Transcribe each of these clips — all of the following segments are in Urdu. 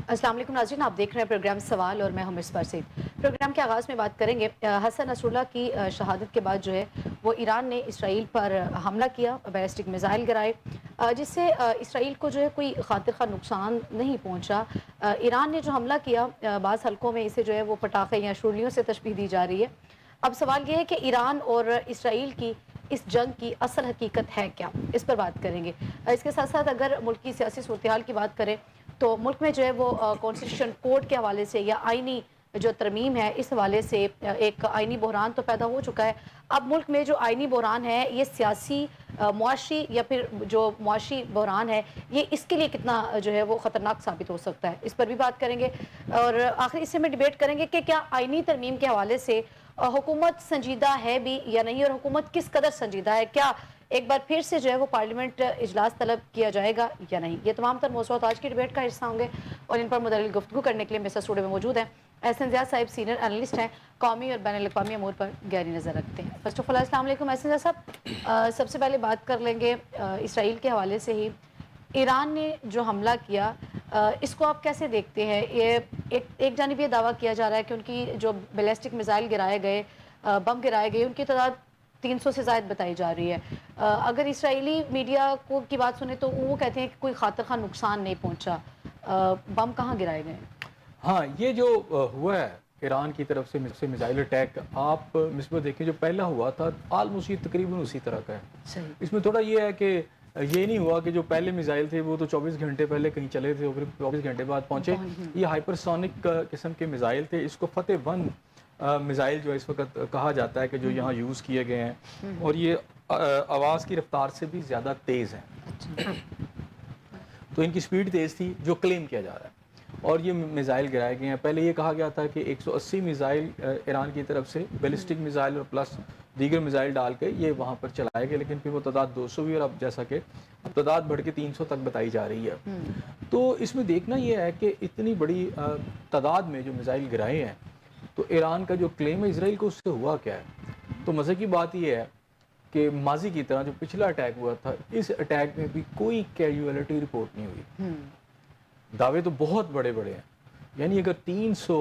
السلام علیکم ناظرین، آپ دیکھ رہے ہیں پروگرام سوال اور میں ہوں مس پرسید۔ پروگرام کے آغاز میں بات کریں گے حسن نصراللہ کی شہادت کے بعد جو ہے وہ ایران نے اسرائیل پر حملہ کیا، بیلسٹک میزائل گرائے، جس سے اسرائیل کو جو ہے کوئی خاطر خواہ نقصان نہیں پہنچا۔ ایران نے جو حملہ کیا، بعض حلقوں میں اسے جو ہے وہ پٹاخے یا شولیوں سے تشبیہ دی جا رہی ہے۔ اب سوال یہ ہے کہ ایران اور اسرائیل کی اس جنگ کی اصل حقیقت ہے کیا، اس پر بات کریں گے۔ اس کے ساتھ ساتھ اگر ملک کی سیاسی صورتحال کی بات کریں تو ملک میں جو ہے وہ کانسٹیٹیوشن کوڈ کے حوالے سے یا آئینی جو ترمیم ہے اس حوالے سے ایک آئینی بحران تو پیدا ہو چکا ہے۔ اب ملک میں جو آئینی بحران ہے یہ سیاسی، معاشی یا پھر جو معاشی بحران ہے یہ اس کے لیے کتنا جو ہے وہ خطرناک ثابت ہو سکتا ہے، اس پر بھی بات کریں گے۔ اور آخر اس سے میں ڈیبیٹ کریں گے کہ کیا آئینی ترمیم کے حوالے سے حکومت سنجیدہ ہے بھی یا نہیں، اور حکومت کس قدر سنجیدہ ہے، کیا ایک بار پھر سے جو ہے وہ پارلیمنٹ اجلاس طلب کیا جائے گا یا نہیں۔ یہ تمام تر موضوعات آج کی ڈیبیٹ کا حصہ ہوں گے اور ان پر مدلل گفتگو کرنے کے لیے میرے ساتھ اسٹوڈیو میں موجود ہیں احسن زیاد صاحب، سینئر اینالسٹ ہیں، قومی اور بین الاقوامی امور پر گہری نظر رکھتے ہیں۔ فرسٹ آف آل السلام علیکم احسن زیاد صاحب۔ سب سے پہلے بات کر لیں گے اسرائیل کے حوالے سے ہی، ایران نے جو حملہ کیا اس کو آپ کیسے دیکھتے ہیں؟ یہ ایک جانب یہ دعویٰ کیا جا رہا ہے کہ ان کی جو بیلسٹک میزائل گرائے گئے، بم گرائے گئے، ان کی تعداد 300 سے زائد بتائی جا رہی ہے۔ اگر اسرائیلی میڈیا کو کی بات سنیں تو وہ کہتے ہیں کہ کوئی خاطر خواہ نقصان نہیں پہنچا۔ بم کہاں گرائے گئے؟ ہاں، یہ جو ہوا ہے ایران کی طرف سے میزائل اٹیک، آپ مثبت دیکھیں جو پہلا ہوا تھا آلموسٹ یہ تقریباً اسی طرح کا ہے۔ صحیح۔ اس میں تھوڑا یہ ہے کہ یہ نہیں ہوا کہ جو پہلے میزائل تھے وہ تو 24 گھنٹے پہلے کہیں چلے تھے اور پھر 24 گھنٹے بعد پہنچے۔ یہ ہائپرسونک قسم کے میزائل تھے۔ اس کو فتح 1 میزائل جو اس وقت کہا جاتا ہے کہ جو یہاں یوز کیے گئے ہیں، اور یہ آواز کی رفتار سے بھی زیادہ تیز ہیں، تو ان کی سپیڈ تیز تھی جو کلیم کیا جا رہا ہے، اور یہ میزائل گرائے گئے ہیں۔ پہلے یہ کہا گیا تھا کہ 180 میزائل ایران کی طرف سے بیلسٹک میزائل اور پلس دیگر میزائل ڈال کے یہ وہاں پر چلائے گئے، لیکن پھر وہ تعداد 200 ہوئی، اور اب جیسا کہ اب تعداد بڑھ کے 300 تک بتائی جا رہی ہے۔ تو اس میں دیکھنا یہ ہے کہ اتنی بڑی تعداد میں جو میزائل گرائے ہیں، تو ایران کا جو کلیم ہے اسرائیل کو اس سے ہوا کیا ہے؟ تو مزے کی بات یہ ہے کہ ماضی کی طرح جو پچھلا اٹیک ہوا تھا، اس اٹیک میں بھی کوئی کیجویلٹی رپورٹ نہیں ہوئی۔ دعوے تو بہت بڑے بڑے ہیں، یعنی اگر 300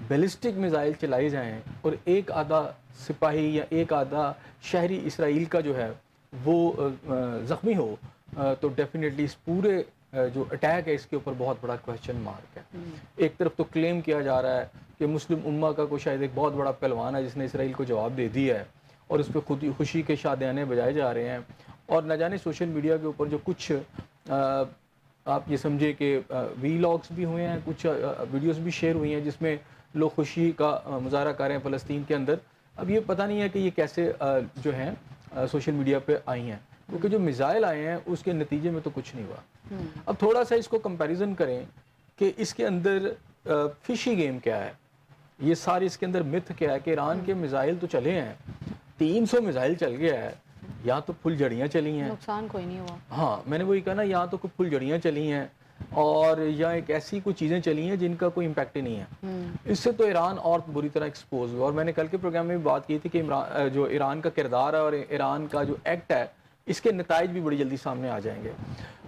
بیلسٹک میزائل چلائے جائیں اور ایک آدھا سپاہی یا ایک آدھا شہری اسرائیل کا جو ہے وہ زخمی ہو، تو ڈیفینیٹلی اس پورے جو اٹیک ہے اس کے اوپر بہت بڑا کوشچن مارک ہے۔ ایک طرف تو کلیم کیا جا رہا ہے کہ مسلم امہ کا کوئی شاید ایک بہت بڑا پہلوان ہے جس نے اسرائیل کو جواب دے دیا ہے، اور اس پہ خود خوشی کے شادیانے بجائے جا رہے ہیں، اور نہ جانے سوشل میڈیا کے اوپر جو کچھ آپ یہ سمجھے کہ وی لاگس بھی ہوئے ہیں، کچھ ویڈیوز بھی شیئر ہوئی ہیں جس میں لوگ خوشی کا مظاہرہ کر رہے ہیں فلسطین کے اندر۔ اب یہ پتہ نہیں ہے کہ یہ کیسے جو ہیں سوشل میڈیا پہ آئی ہیں، کیونکہ جو میزائل آئے ہیں اس کے نتیجے میں تو کچھ نہیں ہوا۔ اب تھوڑا سا اس کو کمپیریزن کریں کہ اس کے اندر فشی گیم کیا ہے، یہ ساری اس کے اندر متھ کیا ہے کہ ایران کے میزائل تو چلے ہیں، 300 میزائل چل گیا ہے، یا تو پھل جڑیاں چلی ہیں، نقصان کوئی نہیں ہوا۔ ہاں میں نے وہی کہا نا، یا تو کوئی پھل جڑیاں چلی ہیں اور یا ایک ایسی کوئی چیزیں چلی ہیں جن کا کوئی امپیکٹ ہی نہیں ہے۔ اس سے تو ایران اور بری طرح ایکسپوز ہوا، اور میں نے کل کے پروگرام میں بھی بات کی تھی کہ جو ایران کا کردار ہے اور ایران کا جو ایکٹ ہے اس کے نتائج بھی بڑی جلدی سامنے آ جائیں گے۔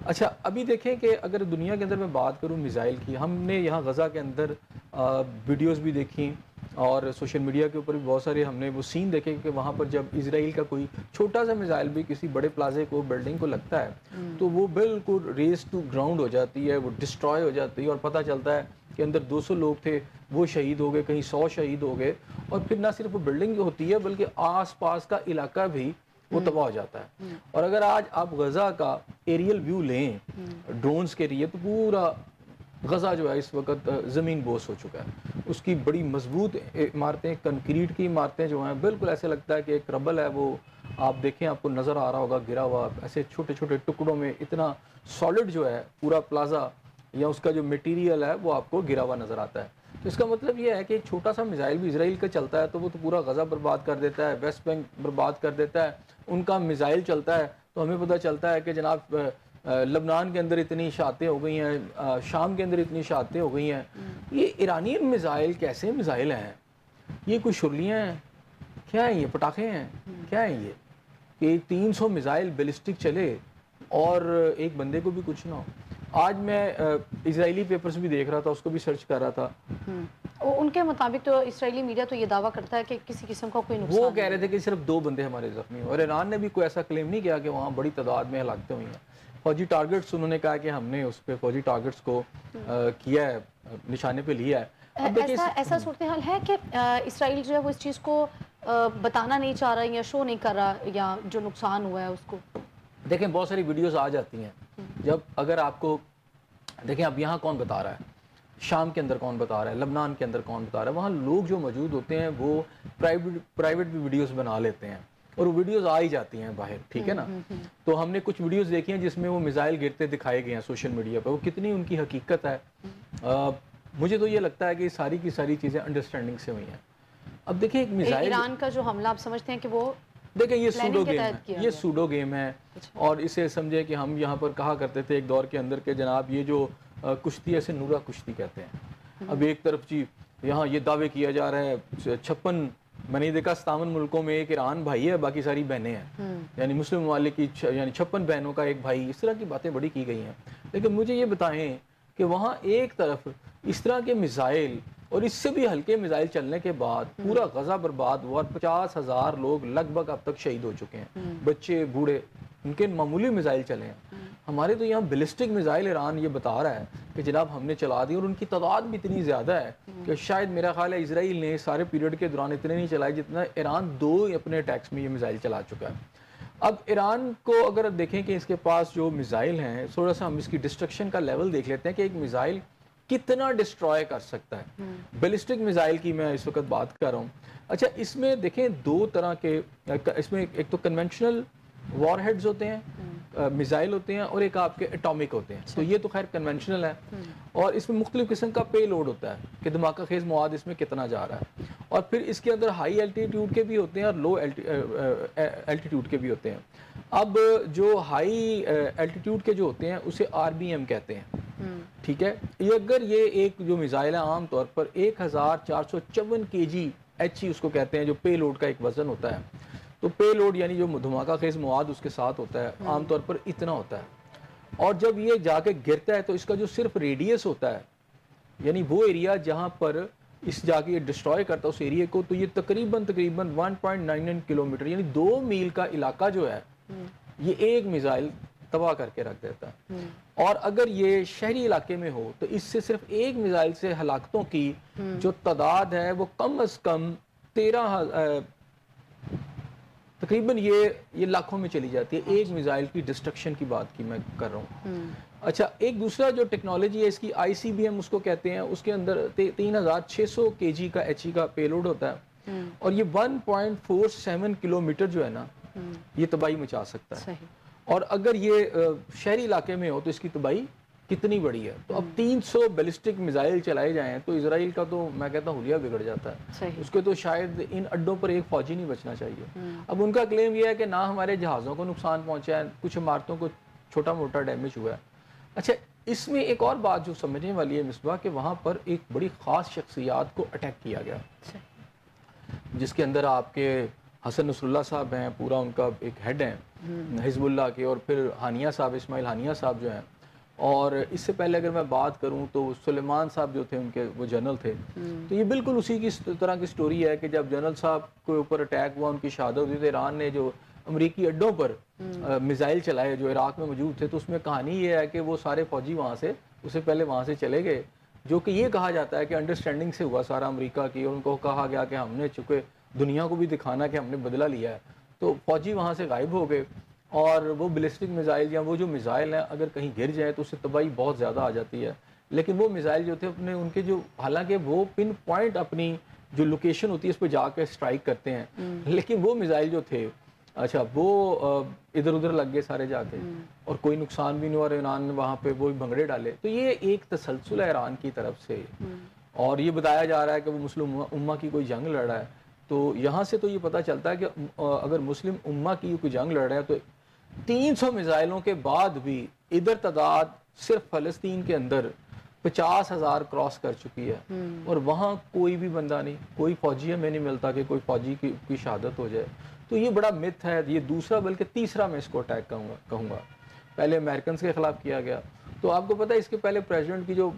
اچھا، ابھی دیکھیں کہ اگر دنیا کے اندر میں بات کروں میزائل کی، ہم نے یہاں غزہ کے اندر ویڈیوز بھی دیکھیں اور سوشل میڈیا کے اوپر بھی بہت سارے ہم نے وہ سین دیکھے کہ وہاں پر جب اسرائیل کا کوئی چھوٹا سا میزائل بھی کسی بڑے پلازے کو، بلڈنگ کو لگتا ہے تو وہ بالکل ریس ٹو گراؤنڈ ہو جاتی ہے، وہ ڈسٹرائے ہو جاتی ہے، اور پتہ چلتا ہے کہ اندر 200 لوگ تھے، وہ شہید ہو گئے، کہیں 100 شہید ہو گئے، اور پھر نہ صرف وہ بلڈنگ ہوتی ہے بلکہ آس پاس کا علاقہ بھی وہ تباہ ہو جاتا ہے۔ اور اگر آج آپ غزہ کا ایریل ویو لیں ڈرونز کے لیے، تو پورا غزہ جو ہے اس وقت زمین بوس ہو چکا ہے۔ اس کی بڑی مضبوط عمارتیں، کنکریٹ کی عمارتیں جو ہیں، بالکل ایسے لگتا ہے کہ ایک ربل ہے، وہ آپ دیکھیں آپ کو نظر آ رہا ہوگا گرا ہوا، ایسے چھوٹے چھوٹے ٹکڑوں میں اتنا سالڈ جو ہے پورا پلازا یا اس کا جو میٹیریل ہے وہ آپ کو گرا ہوا نظر آتا ہے۔ تو اس کا مطلب یہ ہے کہ ایک چھوٹا سا میزائل بھی اسرائیل کا چلتا ہے تو وہ تو پورا غزہ برباد کر دیتا ہے، ویسٹ بینک برباد کر دیتا ہے۔ ان کا میزائل چلتا ہے تو ہمیں پتہ چلتا ہے کہ جناب لبنان کے اندر اتنی شہادتیں ہو گئی ہیں، شام کے اندر اتنی شہادتیں ہو گئی ہیں۔ یہ ایرانین میزائل کیسے میزائل ہیں؟ یہ کوئی شرلیاں ہیں؟ کیا ہیں یہ؟ پٹاخے ہیں؟ کیا ہیں یہ کہ 300 میزائل بیلسٹک چلے اور ایک بندے کو بھی کچھ نہ ہو؟ آج میں اسرائیلی پیپرز بھی دیکھ رہا تھا، اس کو بھی سرچ کر رہا تھا. ان کے مطابق تو اسرائیلی میڈیا تو یہ دعویٰ کرتا ہے کہ کسی قسم کا کوئی نقصان وہ کہہ رہے تھے کہ صرف 2 بندے ہمارے زخمی ہوئے، اور ایران نے بھی کوئی ایسا کلیم نہیں کیا کہ وہاں بڑی تعداد میں ہلاکتیں ہوئی ہیں. فوجی ٹارگٹس انہوں نے کہا کہ ہم نے اس پہ فوجی ٹارگٹس کو کیا ہے، نشانے پہ لیا ہے. ایسا صورتحال ہے کہ اسرائیل جو ہے وہ اس چیز کو بتانا نہیں چاہ رہا یا شو نہیں کر رہا، یا جو نقصان ہوا ہے اس کو؟ دیکھیں بہت ساری ویڈیوز آ جاتی ہیں. جب اگر آپ کو دیکھیں اب یہاں کون بتا رہا ہے، شام کے اندر کون بتا رہا ہے، لبنان کے اندر کون بتا رہا ہے، وہاں لوگ جو موجود ہوتے ہیں وہ پرائیویٹ بھی ویڈیوز بنا لیتے ہیں اور وہ ویڈیوز آ ہی جاتی ہیں باہر، ٹھیک ہے نا. تو ہم نے کچھ ویڈیوز دیکھی ہیں جس میں وہ میزائل گرتے دکھائے گئے ہیں سوشل میڈیا پہ. وہ کتنی ان کی حقیقت ہے، مجھے تو یہ لگتا ہے کہ ساری کی ساری چیزیں انڈرسٹینڈنگ سے ہوئی ہیں. اب دیکھیں ایک میزائل، ایران کا جو حملہ آپ سمجھتے ہیں کہ وہ دیکھیں یہ سوڈو گیم ہے، یہ سوڈو گیم ہے. اور اسے سمجھے کہ ہم یہاں پر کہا کرتے تھے ایک دور کے اندر کہ جناب یہ جو کشتی ہے اسے نورا کشتی کہتے ہیں. اب ایک طرف جی یہاں یہ دعوے کیا جا رہا ہے 56 میں نے دیکھا 57 ملکوں میں ایک ایران بھائی ہے، باقی ساری بہنیں ہیں، یعنی مسلم ممالک کی یعنی 56 بہنوں کا ایک بھائی. اس طرح کی باتیں بڑی کی گئی ہیں. لیکن مجھے یہ بتائیں کہ وہاں ایک طرف اس طرح کے میزائل اور اس سے بھی ہلکے میزائل چلنے کے بعد پورا غزہ برباد ہوا اور 50,000 لوگ لگ بھگ اب تک شہید ہو چکے ہیں، بچے بوڑھے، ان کے معمولی میزائل چلے ہیں. ہمارے تو یہاں بیلسٹک میزائل ایران یہ بتا رہا ہے کہ جناب ہم نے چلا دی، اور ان کی تعداد بھی اتنی زیادہ ہے کہ شاید میرا خیال ہے اسرائیل نے سارے پیریڈ کے دوران اتنے نہیں چلائے جتنا ایران 2 اپنے اٹیکس میں یہ میزائل چلا چکا ہے. اب ایران کو اگر دیکھیں کہ اس کے پاس جو میزائل ہیں، تھوڑا سا ہم اس کی ڈسٹرکشن کا لیول دیکھ لیتے ہیں کہ ایک میزائل کتنا ڈسٹروائے کر سکتا ہے. بیلسٹک میزائل کی میں اس وقت بات کر رہا ہوں. اچھا اس میں دیکھیں 2 طرح کے، اس میں ایک تو کنونشنل وار ہیڈز ہوتے ہیں، میزائل ہوتے ہیں، اور ایک آپ کے اٹامک ہوتے ہیں. تو یہ تو خیر کنونشنل ہے، اور اس میں مختلف قسم کا پے لوڈ ہوتا ہے کہ دھماکہ خیز مواد اس میں کتنا جا رہا ہے. اور پھر اس کے اندر ہائی الٹیٹیوڈ کے بھی ہوتے ہیں اور لو الٹیٹیوڈ کے بھی ہوتے ہیں. اب جو ہائی الٹیٹیوڈ کے جو ہوتے ہیں اسے RBM کہتے ہیں، ٹھیک ہے. یہ اگر یہ ایک جو میزائل ہے عام طور پر 1454 kg HE اس کو کہتے ہیں، جو پے لوڈ کا ایک وزن ہوتا ہے. تو پے لوڈ یعنی جو دھماکہ خیز مواد اس کے ساتھ ہوتا ہے عام طور پر اتنا ہوتا ہے. اور جب یہ جا کے گرتا ہے تو اس کا جو صرف ریڈیس ہوتا ہے، یعنی وہ ایریا جہاں پر اس جا کے یہ ڈسٹروائے کرتا ہے اس ایریا کو، تو یہ تقریباً 1.99 کلومیٹر یعنی 2 میل کا علاقہ جو ہے یہ ایک میزائل تباہ کر کے رکھ دیتا ہے. اور اگر یہ شہری علاقے میں ہو تو اس سے صرف ایک میزائل سے ہلاکتوں کی جو تعداد ہے وہ کم از کم 13 تقریباً یہ لاکھوں میں چلی جاتی ہے. ایک میزائل کی ڈسٹرکشن کی بات کی میں کر رہا ہوں. اچھا ایک دوسرا جو ٹیکنالوجی ہے اس کی ICBM اس کو کہتے ہیں، اس کے اندر 3600 kg کا HE کا پے لوڈ ہوتا ہے، اور یہ 1.47 کلومیٹر جو ہے نا یہ تباہی مچا سکتا ہے. اور اگر یہ شہری علاقے میں ہو تو اس کی تباہی کتنی بڑی ہے. تو اب 300 بیلسٹک میزائل چلائے جائیں تو اسرائیل کا تو میں کہتا ہوں حلیہ بگڑ جاتا ہے. اس کے تو شاید ان اڈوں پر ایک فوجی نہیں بچنا چاہیے. اب ان کا کلیم یہ ہے کہ نہ ہمارے جہازوں کو نقصان پہنچا ہے، کچھ عمارتوں کو چھوٹا موٹا ڈیمیج ہوا ہے. اچھا اس میں ایک اور بات جو سمجھنے والی ہے مصباح، کہ وہاں پر ایک بڑی خاص شخصیات کو اٹیک کیا گیا، جس کے اندر آپ کے حسن نصر اللہ صاحب ہیں، پورا ان کا ایک ہیڈ ہیں حزب اللہ کے، اور پھر ہانیہ صاحب، اسماعیل ہانیہ صاحب جو ہیں. اور اس سے پہلے اگر میں بات کروں تو سلیمان صاحب جو تھے ان کے وہ جنرل تھے. تو یہ بالکل اسی کی طرح کی سٹوری ہے کہ جب جنرل صاحب کے اوپر اٹیک ہوا، ان کی شہادت ہوئی، تو ایران نے جو امریکی اڈوں پر میزائل چلائے جو عراق میں موجود تھے، تو اس میں کہانی یہ ہے کہ وہ سارے فوجی وہاں سے اس سے پہلے وہاں سے چلے گئے، جو کہ یہ کہا جاتا ہے کہ انڈرسٹینڈنگ سے ہوا سارا امریکہ کی. اور ان کو کہا گیا کہ ہم نے چونکہ دنیا کو بھی دکھانا کہ ہم نے بدلہ لیا ہے، تو فوجی وہاں سے غائب ہو گئے. اور وہ بیلسٹک میزائل یا وہ جو میزائل ہیں اگر کہیں گر جائیں تو اس سے تباہی بہت زیادہ آ جاتی ہے. لیکن وہ میزائل جو تھے اپنے ان کے جو، حالانکہ وہ پن پوائنٹ اپنی جو لوکیشن ہوتی ہے اس پہ جا کے اسٹرائک کرتے ہیں، لیکن وہ میزائل جو تھے اچھا وہ ادھر ادھر لگ گئے سارے جا کے، اور کوئی نقصان بھی نہیں ہوا. اور ایران نے وہاں پہ وہ بھنگڑے ڈالے. تو یہ ایک تسلسل ہے ایران کی طرف سے، اور یہ بتایا جا رہا ہے کہ وہ مسلم امہ کی کوئی جنگ لڑ رہا ہے. تو یہاں سے تو یہ پتہ چلتا ہے کہ اگر مسلم امہ کی کوئی جنگ لڑ رہا ہے تو 300 میزائلوں کے بعد بھی ادھر تعداد صرف فلسطین کے اندر 50,000 کراس کر چکی ہے، اور وہاں کوئی بھی بندہ نہیں، کوئی فوجی ہمیں نہیں ملتا کہ کوئی فوجی کی شہادت ہو جائے. تو یہ بڑا مت ہے. یہ دوسرا بلکہ تیسرا میں اس کو اٹیک کہوں گا. پہلے امریکنز کے خلاف کیا گیا، تو آپ کو پتہ ہے اس کے پہلے پریزیڈنٹ کی جو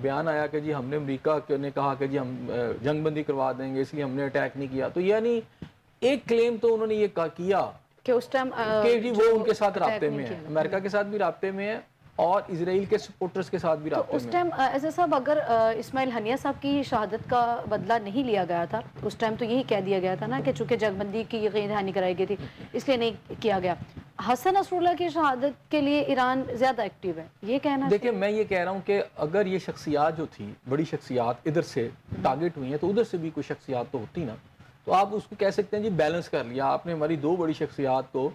بیان آیا کہ جی ہم نے امریکہ نے کہا کہ جی ہم جنگ بندی کروا دیں گے اس لیے ہم نے اٹیک نہیں کیا، تو یعنی ایک کلیم تو انہوں نے یہ کیا کہ اس ٹائم کہ جی وہ ان کے ساتھ رابطے میں ہے، امریکہ کے ساتھ بھی رابطے میں ہے اور اسرائیل کے سپورٹرز کے ساتھ بھی رابطے میں ہے۔ اس ٹائم ایسا صاحب اگر اسماعیل ہنیہ صاحب کی شہادت کا بدلہ نہیں لیا گیا تھا اس ٹائم تو یہی کہہ دیا گیا تھا نا کہ چونکہ جنگ بندی کی یقین دہانی کرائی گئی تھی اس لیے نہیں کیا گیا۔ حسن نصر اللہ کی شہادت کے لیے ایران زیادہ ایکٹیو ہے، یہ کہنا دیکھیں میں یہ کہہ رہا ہوں کہ اگر یہ شخصیات جو تھی بڑی شخصیات ادھر سے ٹارگٹ ہوئی ہیں تو ادھر سے بھی کوئی شخصیات تو ہوتی نا، تو آپ اس کو کہہ سکتے ہیں جی بیلنس کر لیا آپ نے، ہماری دو بڑی شخصیات کو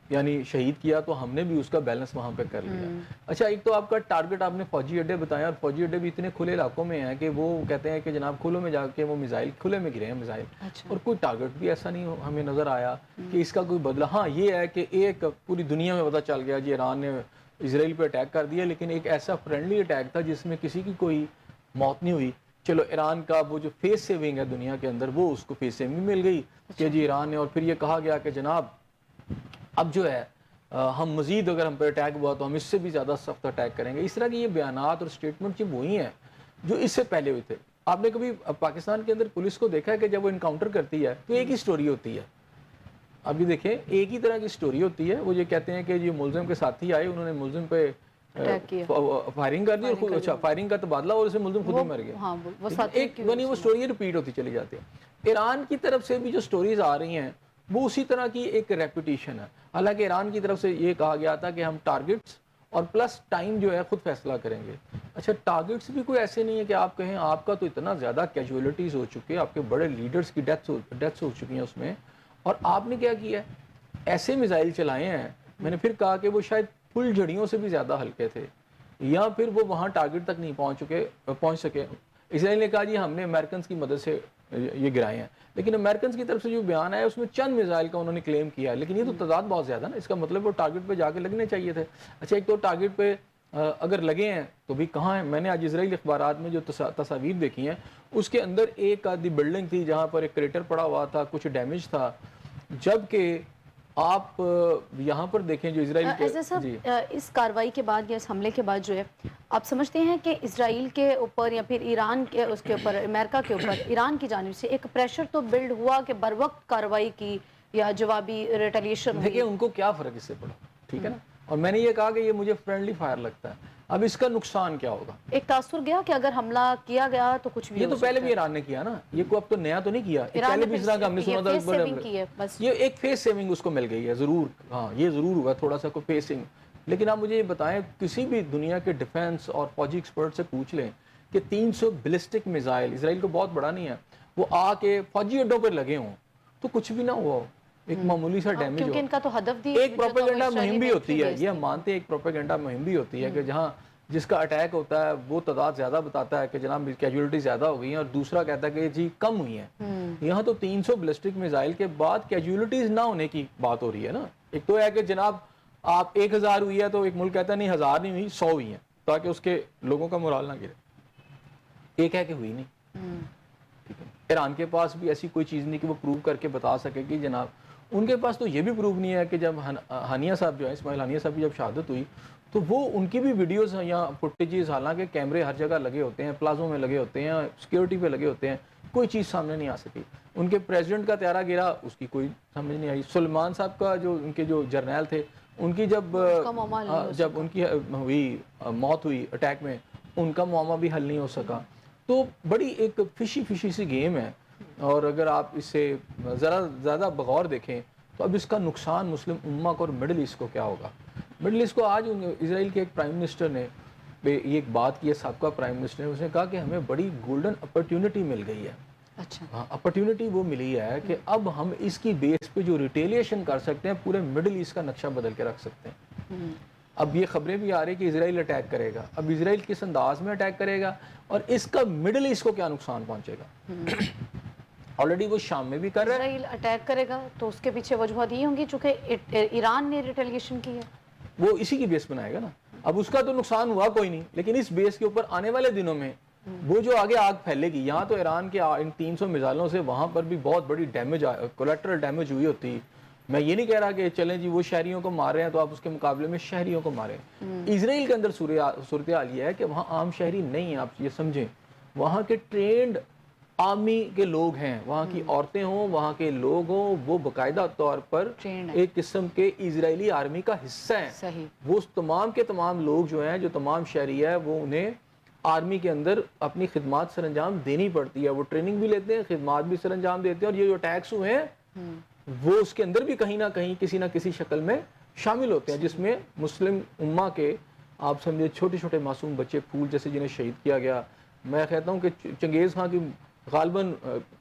یعنی شہید کیا تو ہم نے بھی اس کا بیلنس وہاں پہ کر لیا۔ اچھا ایک تو آپ کا ٹارگٹ آپ نے فوجی اڈے بتایا، اور فوجی اڈے بھی اتنے کھلے علاقوں میں ہیں کہ وہ کہتے ہیں کہ جناب کھلوں میں جا کے وہ میزائل کھلے میں گرے ہیں میزائل، اور کوئی ٹارگٹ بھی ایسا نہیں ہمیں نظر آیا کہ اس کا کوئی بدلہ۔ ہاں یہ ہے کہ ایک پوری دنیا میں پتہ چل گیا جی ایران نے اسرائیل پہ اٹیک کر دیا، لیکن ایک ایسا فرینڈلی اٹیک تھا جس میں کسی کی کوئی موت نہیں ہوئی۔ چلو ایران کا وہ جو فیس سیونگ ہے دنیا کے اندر وہ اس کو فیس سیونگ مل گئی کہ جی ایران نے، اور پھر یہ کہا گیا کہ جناب اب جو ہے ہم مزید اگر ہم پہ اٹیک ہوا تو ہم اس سے بھی زیادہ سخت اٹیک کریں گے۔ اس طرح کی یہ بیانات اور سٹیٹمنٹ جب وہی ہیں جو اس سے پہلے ہوئے تھے۔ آپ نے کبھی پاکستان کے اندر پولیس کو دیکھا ہے کہ جب وہ انکاؤنٹر کرتی ہے تو ایک ہی سٹوری ہوتی ہے، ابھی دیکھیں ایک ہی طرح کی سٹوری ہوتی ہے، وہ یہ کہتے ہیں کہ یہ ملزم کے ساتھی آئے انہوں نے ملزم پہ فائرنگ کر دی، اور اچھا فائرنگ کا تبادلہ اور اسے ملزم خود ہی مر گیا۔ ایک وہ سٹوری ریپیٹ ہوتی چلی جاتی ہے۔ ایران کی طرف سے بھی جو سٹوریز آ رہی ہیں وہ اسی طرح کی ایک ریپیٹیشن ہے، حالانکہ ایران کی طرف سے یہ کہا گیا تھا کہ ہم ٹارگٹس اور پلس ٹائم جو ہے خود فیصلہ کریں گے۔ اچھا ٹارگٹس بھی کوئی ایسے نہیں ہے کہ آپ کہیں آپ کا تو اتنا زیادہ کیجولیٹیز ہو چکے، آپ کے بڑے لیڈرز کی ڈیتھس ہو چکی ہیں اس میں، اور آپ نے کیا کیا ہے ایسے میزائل چلائے ہیں، میں نے پھر کہا کہ وہ شاید پھل جھڑیوں سے بھی زیادہ ہلکے تھے، یا پھر وہ وہاں ٹارگٹ تک نہیں پہنچ سکے۔ اسرائیل نے کہا جی ہم نے امریکنز کی مدد سے یہ گرائے ہیں، لیکن امریکنز کی طرف سے جو بیان ہے اس میں چند میزائل کا انہوں نے کلیم کیا ہے، لیکن یہ تو تعداد بہت زیادہ نا، اس کا مطلب وہ ٹارگٹ پہ جا کے لگنے چاہیے تھے۔ اچھا ایک تو ٹارگٹ پہ اگر لگے ہیں تو بھی کہاں ہیں؟ میں نے آج اسرائیلی اخبارات میں جو تصاویر دیکھی ہیں اس کے اندر ایک آدھی بلڈنگ تھی جہاں پر ایک کریٹر پڑا ہوا تھا، کچھ ڈیمیج تھا، جبکہ آپ یہاں پر دیکھیں جو اسرائیل کے اس کاروائی کے بعد یا اس حملے کے بعد جو ہے آپ سمجھتے ہیں کہ اسرائیل کے اوپر یا پھر ایران کے اس کے اوپر امریکہ کے اوپر ایران کی جانب سے ایک پریشر تو بلڈ ہوا کہ بر وقت کاروائی کی یا جوابی ریٹیلیشن؟ دیکھیں ان کو کیا فرق اس سے پڑا، ٹھیک ہے نا، اور میں نے یہ کہا کہ یہ مجھے فرینڈلی فائر لگتا ہے، اب اس کا نقصان کیا ہوگا؟ ایک تاثر گیا کہ اگر حملہ کیا گیا تو کچھ بھی یہ تو پہلے بھی ایران نے کیا نا، یہ کو اب تو نیا تو نہیں کیا، پہلے بھی اس طرح کا ہم نے سنا تھا، یہ ایک فیس سیونگ اس کو مل گئی ہے ضرور، ہاں یہ ضرور ہوا تھوڑا سا کوئی فیسنگ۔ لیکن آپ مجھے یہ بتائیں کسی بھی دنیا کے ڈیفنس اور فوجی ایکسپرٹ سے پوچھ لیں کہ 300 بیلسٹک میزائل اسرائیل کو بہت بڑا نہیں ہے وہ آ کے فوجی اڈوں پر لگے ہوں تو کچھ بھی نہ ہوا ہو، ایک معمولی سا ڈیمیج ہو، کیونکہ ان کا تو ہدف دی ایک پروپیگنڈا مہم بھی ہوتی ہے، یہ ہم مانتے ہیں ایک پروپیگنڈا مہم بھی ہوتی ہے کہ جہاں جس کا اٹیک ہوتا ہے وہ تعداد زیادہ بتاتا ہے کہ جناب کیجولیٹی زیادہ ہو گئی ہیں، اور دوسرا کہتا ہے کہ جی کم ہوئی ہیں۔ یہاں تو 300 بیلسٹک میزائل کے بعد کیجولیٹیز نہ ہونے کی بات ہو رہی ہے نا، ایک تو ہے کہ جناب آپ 1000 ہوئی ہے تو ایک ملک کہتا ہے نہیں 1000 نہیں ہوئی 100 ہوئی ہیں تاکہ اس کے لوگوں کا مورال نہ گرے، ایک ہے کہ ہوئی نہیں، ٹھیک ہے۔ ایران کے پاس بھی ایسی کوئی چیز نہیں کہ وہ پروو کر کے بتا سکے کہ جناب، ان کے پاس تو یہ بھی پروف نہیں ہے کہ جب ہنیہ صاحب جو ہے اسماعیل ہنیہ صاحب کی جب شہادت ہوئی تو وہ ان کی بھی ویڈیوز یا فوٹیجز، حالانکہ کیمرے ہر جگہ لگے ہوتے ہیں، پلازوں میں لگے ہوتے ہیں، سیکیورٹی پہ لگے ہوتے ہیں، کوئی چیز سامنے نہیں آ سکی۔ ان کے پریزیڈنٹ کا طیارہ گرا اس کی کوئی سمجھ نہیں آئی، سلمان صاحب کا جو ان کے جو جرنیل تھے ان کی جب ان کی ہوئی موت ہوئی اٹیک میں ان کا معاملہ بھی حل نہیں ہو سکا، تو بڑی ایک فشی سی گیم ہے۔ اور اگر آپ اس سے ذرا زیادہ بغور دیکھیں تو اب اس کا نقصان مسلم امہ کو اور مڈل ایسٹ کو کیا ہوگا؟ مڈل ایسٹ کو آج اسرائیل کے ایک پرائم منسٹر نے یہ ایک بات کی ہے، سابقہ پرائم منسٹر نے، اس نے کہا کہ ہمیں بڑی گولڈن اپرچونٹی مل گئی ہے۔ اچھا ہاں اپرچونٹی وہ ملی ہے کہ اب ہم اس کی بیس پہ جو ریٹیلیشن کر سکتے ہیں پورے مڈل ایسٹ کا نقشہ بدل کے رکھ سکتے ہیں۔ اب یہ خبریں بھی آ رہی کہ اسرائیل اٹیک کرے گا، اب اسرائیل کس انداز میں اٹیک کرے گا اور اس کا مڈل ایسٹ کو کیا نقصان پہنچے گا؟ آلریڈی وہ شام میں بھی کر رہا ہے، اسرائیل اٹیک کرے گا تو اس کے پیچھے وجوہات یہ ہوں گی چونکہ ایران نے ریٹیلیشن کی ہے، وہ اسی کی بیس بنائے گا نا۔ اب اس کا تو نقصان ہوا کوئی نہیں، لیکن اس بیس کے اوپر آنے والے دنوں میں وہ جو آگے آگ پھیلے گی، یہاں تو ایران کے ان 300 میزائلوں سے وہاں پر بھی بہت بڑی ڈیمیج کولیٹرل ڈیمیج ہوئی ہوتی، میں یہ نہیں کہہ رہا کہ چلیں جی وہ شہریوں کو مار رہے ہیں تو آپ اس کے مقابلے میں شہریوں کو ماریں. اسرائیل کے اندر صورتحال یہ ہے کہ وہاں عام شہری نہیں ہیں, آپ یہ سمجھیں, وہاں کے ٹرینڈ آرمی کے لوگ ہیں, وہاں کی عورتیں ہوں, وہاں کے لوگ ہوں, وہ باقاعدہ طور پر ایک قسم کے اسرائیلی آرمی کا حصہ ہیں. وہ تمام کے تمام لوگ جو ہیں, جو تمام شہری ہے, وہ انہیں آرمی کے اندر اپنی خدمات سر انجام دینی پڑتی ہے. وہ ٹریننگ بھی لیتے ہیں, خدمات بھی سر انجام دیتے ہیں, اور یہ جو اٹیکس ہوئے ہیں وہ اس کے اندر بھی کہیں نہ کہیں کسی نہ کسی شکل میں شامل ہوتے ہیں, جس میں مسلم امہ کے آپ سمجھے چھوٹے چھوٹے معصوم بچے پھول جیسے جنہیں شہید کیا گیا. میں کہتا ہوں کہ چنگیز خان کی غالباً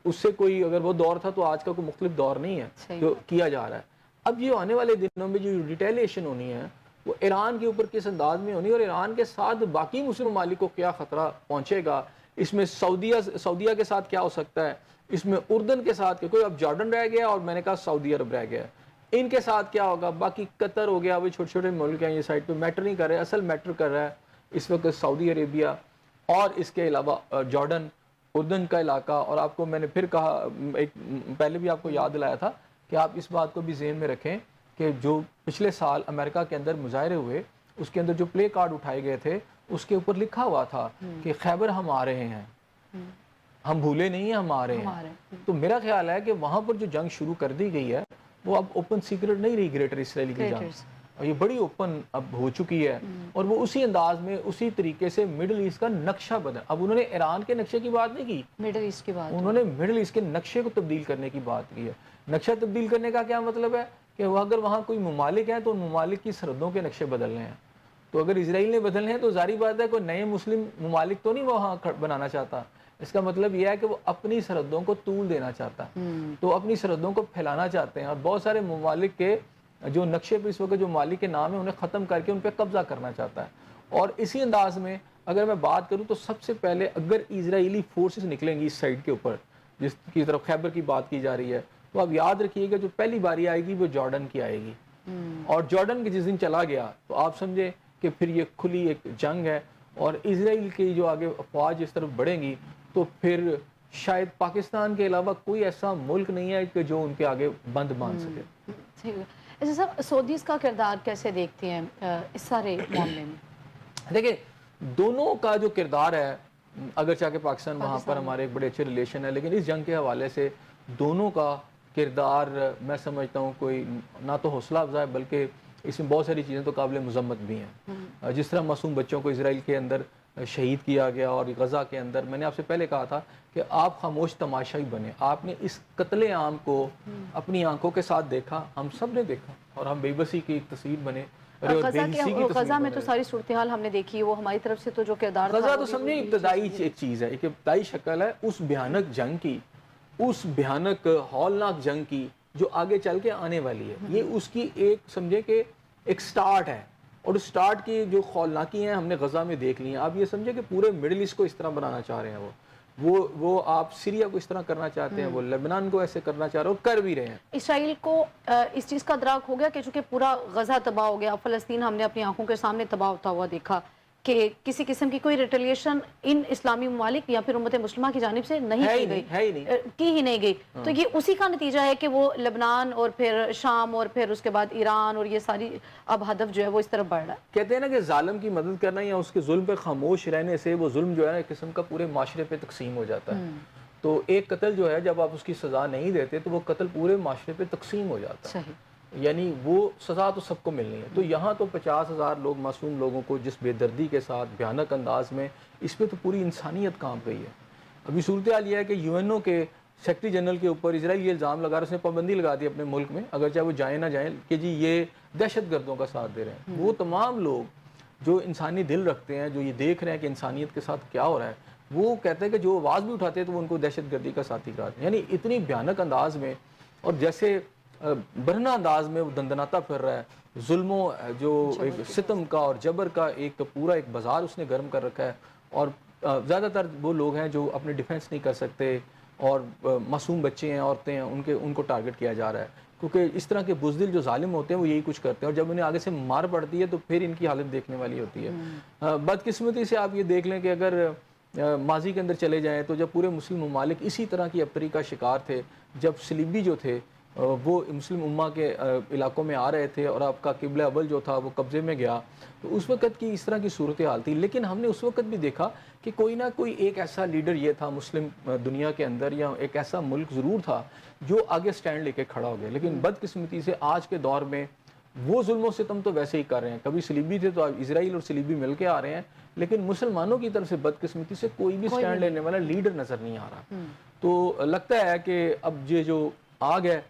اس سے کوئی اگر وہ دور تھا تو آج کا کوئی مختلف دور نہیں ہے جو کیا جا رہا ہے. اب یہ آنے والے دنوں میں جو ریٹیلیشن ہونی ہے وہ ایران کے اوپر کس انداز میں ہونی ہے, اور ایران کے ساتھ باقی مسلم ممالک کو کیا خطرہ پہنچے گا, اس میں سعودیہ کے ساتھ کیا ہو سکتا ہے, اس میں اردن کے ساتھ کوئی اب جارڈن رہ گیا اور میں نے کہا سعودی عرب رہ گیا, ان کے ساتھ کیا ہوگا, باقی قطر ہو گیا, وہ چھوٹے چھوٹے ملک ہیں یہ سائڈ پہ میٹر نہیں کر رہے, اصل میٹر کر رہا ہے اس وقت سعودی عربیہ اور اس کے علاوہ جارڈن, اردن کا علاقہ. اور آپ کو میں نے پھر کہا, پہلے بھی آپ کو یاد دلایا تھا کہ آپ اس بات کو بھی ذہن میں رکھیں کہ جو پچھلے سال امریکہ کے اندر مظاہرے ہوئے, اس کے اندر جو پلے کارڈ اٹھائے گئے تھے اس کے اوپر لکھا ہوا تھا کہ خیبر ہم آ رہے ہیں, ہم بھولے نہیں ہیں, ہم آ رہے ہیں. تو میرا خیال ہے کہ وہاں پر جو جنگ شروع کر دی گئی ہے وہ اب اوپن سیکرٹ نہیں رہی, گریٹر اسرائیل کی جنگ, اور یہ بڑی اوپن اب ہو چکی ہے, اور وہ اسی انداز میں اسی طریقے سے مڈل ایسٹ کا نقشہ بدل. اب انہوں نے ایران کے نقشے کی بات نہیں کی, مڈل ایسٹ کی بات, انہوں نے مڈل ایسٹ کے نقشے کو تبدیل کرنے کی بات کی ہے. نقشہ تبدیل کرنے کا کیا مطلب ہے کہ اگر وہاں کوئی ممالک ہیں تو ان ممالک کی سرحدوں کے نقشے بدلنے ہیں. تو اگر اسرائیل نے بدلنے ہیں تو ظاہری بات ہے کوئی نئے مسلم ممالک تو نہیں وہاں بنانا چاہتا. اس کا مطلب یہ ہے کہ وہ اپنی سرحدوں کو طول دینا چاہتا ہے, تو اپنی سرحدوں کو پھیلانا چاہتے ہیں, اور بہت سارے ممالک کے جو نقشے پہ اس وقت جو ممالک کے نام ہیں انہیں ختم کر کے ان پہ قبضہ کرنا چاہتا ہے. اور اسی انداز میں اگر میں بات کروں تو سب سے پہلے اگر اسرائیلی فورسز نکلیں گی اس سائڈ کے اوپر جس کی طرف خیبر کی بات کی جا رہی ہے, تو آپ یاد رکھیے گا جو پہلی باری آئے گی وہ جارڈن کی آئے گی, اور جارڈن کے جس دن چلا گیا تو آپ سمجھے کہ پھر یہ کھلی ایک جنگ ہے, اور اسرائیل کی جو آگے افواج اس طرف بڑھیں گی تو پھر شاید پاکستان کے علاوہ کوئی ایسا ملک نہیں ہے کہ جو ان کے آگے بند مان سکے. ایسے صاحب سعودیز کا کردار کیسے دیکھتے ہیں اس سارے معاملے میں؟ دیکھیں دونوں کا جو کردار ہے, اگرچہ کہ پاکستان وہاں پر ہمارے ایک بڑے اچھے ریلیشن ہے, لیکن اس جنگ کے حوالے سے دونوں کا کردار میں سمجھتا ہوں کوئی نہ تو حوصلہ افزا ہے بلکہ اس میں بہت ساری چیزیں تو قابل مذمت بھی ہیں. جس طرح معصوم بچوں کو اسرائیل کے اندر شہید کیا گیا, اور غزہ کے اندر میں نے آپ سے پہلے کہا تھا کہ آپ خاموش تماشائی بنے, آپ نے اس قتل عام کو اپنی آنکھوں کے ساتھ دیکھا, ہم سب نے دیکھا, اور ہم بے بسی کی ایک تصویر بنے. غزہ میں تو ساری صورتحال ہم نے دیکھی, وہ ہماری طرف سے تو جو کردار تھا, غزہ تو سمجھیں ابتدائی ایک چیز ہے, ایک ابتدائی شکل ہے اس بھیانک جنگ کی, اس بھیانک ہولناک جنگ کی جو آگے چل کے آنے والی ہے. یہ اس کی ایک سمجھے کہ ایک سٹارٹ ہے, اور اس سٹارٹ کی جو ہولناکی ہیں ہم نے غزہ میں دیکھ لی ہیں. آپ یہ سمجھے کہ پورے مڈل ایسٹ کو اس طرح بنانا چاہ رہے ہیں, وہ آپ سیریا کو اس طرح کرنا چاہتے ہیں, وہ لبنان کو ایسے کرنا چاہ رہے ہیں, کر بھی رہے ہیں. اسرائیل کو اس چیز کا ادراک ہو گیا کہ چونکہ پورا غزہ تباہ ہو گیا, فلسطین ہم نے اپنی آنکھوں کے سامنے تباہ ہوتا ہوا دیکھا, کہ کسی قسم کی کوئی ریٹیلیشن ان اسلامی ممالک یا پھر امت مسلمہ کی جانب سے نہیں کی ہی نہیں گئی. تو یہ اسی کا نتیجہ ہے کہ وہ لبنان اور پھر شام اور پھر اس کے بعد ایران اور یہ ساری اب ہدف جو ہے وہ اس طرف بڑھ رہا ہے. کہتے ہیں نا کہ ظالم کی مدد کرنا یا اس کے ظلم پہ خاموش رہنے سے وہ ظلم جو ہے ایک قسم کا پورے معاشرے پہ تقسیم ہو جاتا ہے. تو ایک قتل جو ہے جب آپ اس کی سزا نہیں دیتے تو وہ قتل پورے معاشرے پہ تقسیم ہو جاتا ہے, یعنی وہ سزا تو سب کو ملنی ہے. تو یہاں تو 50,000 لوگ معصوم لوگوں کو جس بے دردی کے ساتھ بھیانک انداز میں, اس پہ تو پوری انسانیت کانپ رہی ہے. ابھی صورتحال یہ ہے کہ UN کے سیکرٹری جنرل کے اوپر اسرائیل یہ الزام لگا رہا, اس نے پابندی لگا دی اپنے ملک میں, اگر چاہے وہ جائیں نہ جائیں, کہ جی یہ دہشت گردوں کا ساتھ دے رہے ہیں. وہ تمام لوگ جو انسانی دل رکھتے ہیں, جو یہ دیکھ رہے ہیں کہ انسانیت کے ساتھ کیا ہو رہا ہے, وہ کہتے ہیں کہ جو آواز بھی اٹھاتے ہیں تو وہ ان کو دہشت گردی کا ساتھی کراتے ہیں. یعنی اتنی بھیانک انداز میں, اور جیسے برہنہ انداز میں وہ دندناتا پھر رہا ہے. ظلموں جو ایک ستم کا اور جبر کا ایک پورا ایک بازار اس نے گرم کر رکھا ہے, اور زیادہ تر وہ لوگ ہیں جو اپنے ڈیفنس نہیں کر سکتے, اور معصوم بچے ہیں, عورتیں ہیں, ان کو ٹارگٹ کیا جا رہا ہے. کیونکہ اس طرح کے بزدل جو ظالم ہوتے ہیں وہ یہی کچھ کرتے ہیں, اور جب انہیں آگے سے مار پڑتی ہے تو پھر ان کی حالت دیکھنے والی ہوتی ہے. بدقسمتی سے آپ یہ دیکھ لیں کہ اگر ماضی کے اندر چلے جائیں تو جب پورے مسلم ممالک اسی طرح کی ابتری کا شکار تھے, جب صلیبی جو تھے وہ مسلم امہ کے علاقوں میں آ رہے تھے اور آپ کا قبلہ اول جو تھا وہ قبضے میں گیا، تو اس وقت کی اس طرح کی صورتحال تھی. لیکن ہم نے اس وقت بھی دیکھا کہ کوئی نہ کوئی ایک ایسا لیڈر یہ تھا مسلم دنیا کے اندر، یا ایک ایسا ملک ضرور تھا جو آگے سٹینڈ لے کے کھڑا ہو گیا. لیکن بدقسمتی سے آج کے دور میں وہ ظلم و ستم تو ویسے ہی کر رہے ہیں. کبھی صلیبی تھے تو اب اسرائیل اور صلیبی مل کے آ رہے ہیں، لیکن مسلمانوں کی طرف سے بدقسمتی سے کوئی بھی سٹینڈ لینے والا لیڈر نظر نہیں آ رہا. تو لگتا ہے کہ اب یہ جو آگ ہے،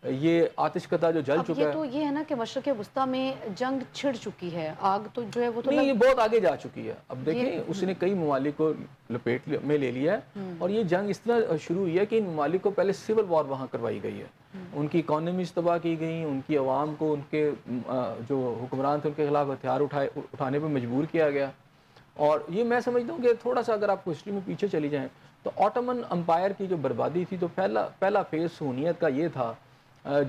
یہ آتش کتا جو جل چکا یہ ہے، تو یہ ہے نا کہ مشرق وسطیٰ میں جنگ چھڑ چکی ہے، آگ تو جو ہے وہ تو نہیں، یہ بہت آگے جا چکی ہے. اب دیکھیں اس نے کئی ممالک کو لپیٹ میں لے لیا ہے، اور یہ جنگ اس طرح شروع ہوئی ہے کہ ان ممالک کو پہلے سول وار وہاں کروائی گئی ہے. ان کی اکانومیز تباہ کی گئی، ان کی عوام کو ان کے جو حکمران تھے ان کے خلاف ہتھیار اٹھانے پہ مجبور کیا گیا. اور یہ میں سمجھتا ہوں کہ تھوڑا سا اگر آپ کو ہسٹری میں پیچھے چلی جائیں تو آٹومن امپائر کی جو بربادی تھی، تو پہلا فیز صہیونیت کا یہ تھا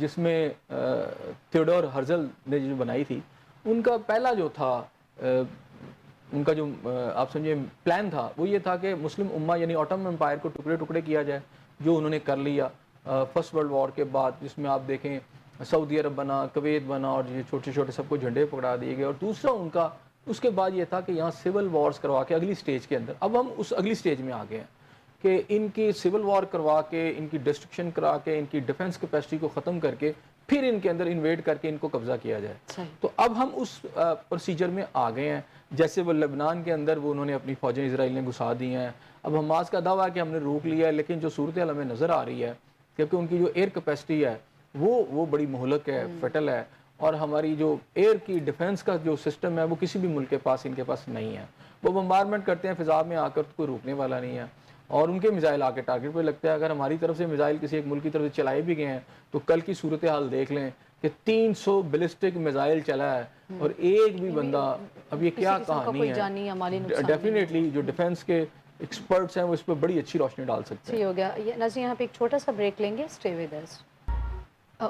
جس میں تھیوڈور ہرزل نے جو بنائی تھی، ان کا پہلا جو تھا ان کا جو آپ سمجھے پلان تھا وہ یہ تھا کہ مسلم امہ یعنی آٹومن امپائر کو ٹکڑے ٹکڑے کیا جائے، جو انہوں نے کر لیا فرسٹ ورلڈ وار کے بعد، جس میں آپ دیکھیں سعودی عرب بنا، کویت بنا، اور یہ چھوٹے چھوٹے سب کو جھنڈے پکڑا دیے گئے. اور دوسرا ان کا اس کے بعد یہ تھا کہ یہاں سول وارز کروا کے اگلی سٹیج کے اندر، اب ہم اس اگلی سٹیج میں آ گئے ہیں کہ ان کی سول وار کروا کے، ان کی ڈسٹرکشن کرا کے، ان کی ڈیفنس کیپیسٹی کو ختم کر کے پھر ان کے اندر انویڈ کر کے ان کو قبضہ کیا جائے. تو اب ہم اس پروسیجر میں آ گئے ہیں. جیسے وہ لبنان کے اندر وہ انہوں نے اپنی فوجیں اسرائیل نے گھسا دی ہیں. اب حماس کا دعویٰ ہے کہ ہم نے روک لیا ہے، لیکن جو صورتحال ہمیں نظر آ رہی ہے کیونکہ ان کی جو ایئر کیپیسٹی ہے وہ بڑی مہلک ہے، فٹل ہے، اور ہماری جو ایئر کی ڈیفنس کا جو سسٹم ہے وہ کسی بھی ملک کے پاس ان کے پاس نہیں ہے. وہ بمبارمنٹ کرتے ہیں فضا میں آ کر، تو کوئی روکنے والا نہیں ہے، اور ان کے میزائل آ کے ٹارگٹ پہ لگتا ہے. اگر ہماری طرف سے میزائل کسی ایک ملک کی طرف سے چلائے بھی گئے ہیں تو کل کی صورتحال دیکھ لیں کہ 300 بیلسٹک میزائل چلا ہے اور ایک بھی بندہ، اب یہ کیا کہانی ہے. ڈیفینیٹلی جو ڈیفنس کے ایکسپرٹس ہیں وہ اس پہ بڑی اچھی روشنی ڈال سکتے ہیں. ہو گیا ناظرین، یہاں پہ ایک چھوٹا سا بریک لیں گے. Stay with us.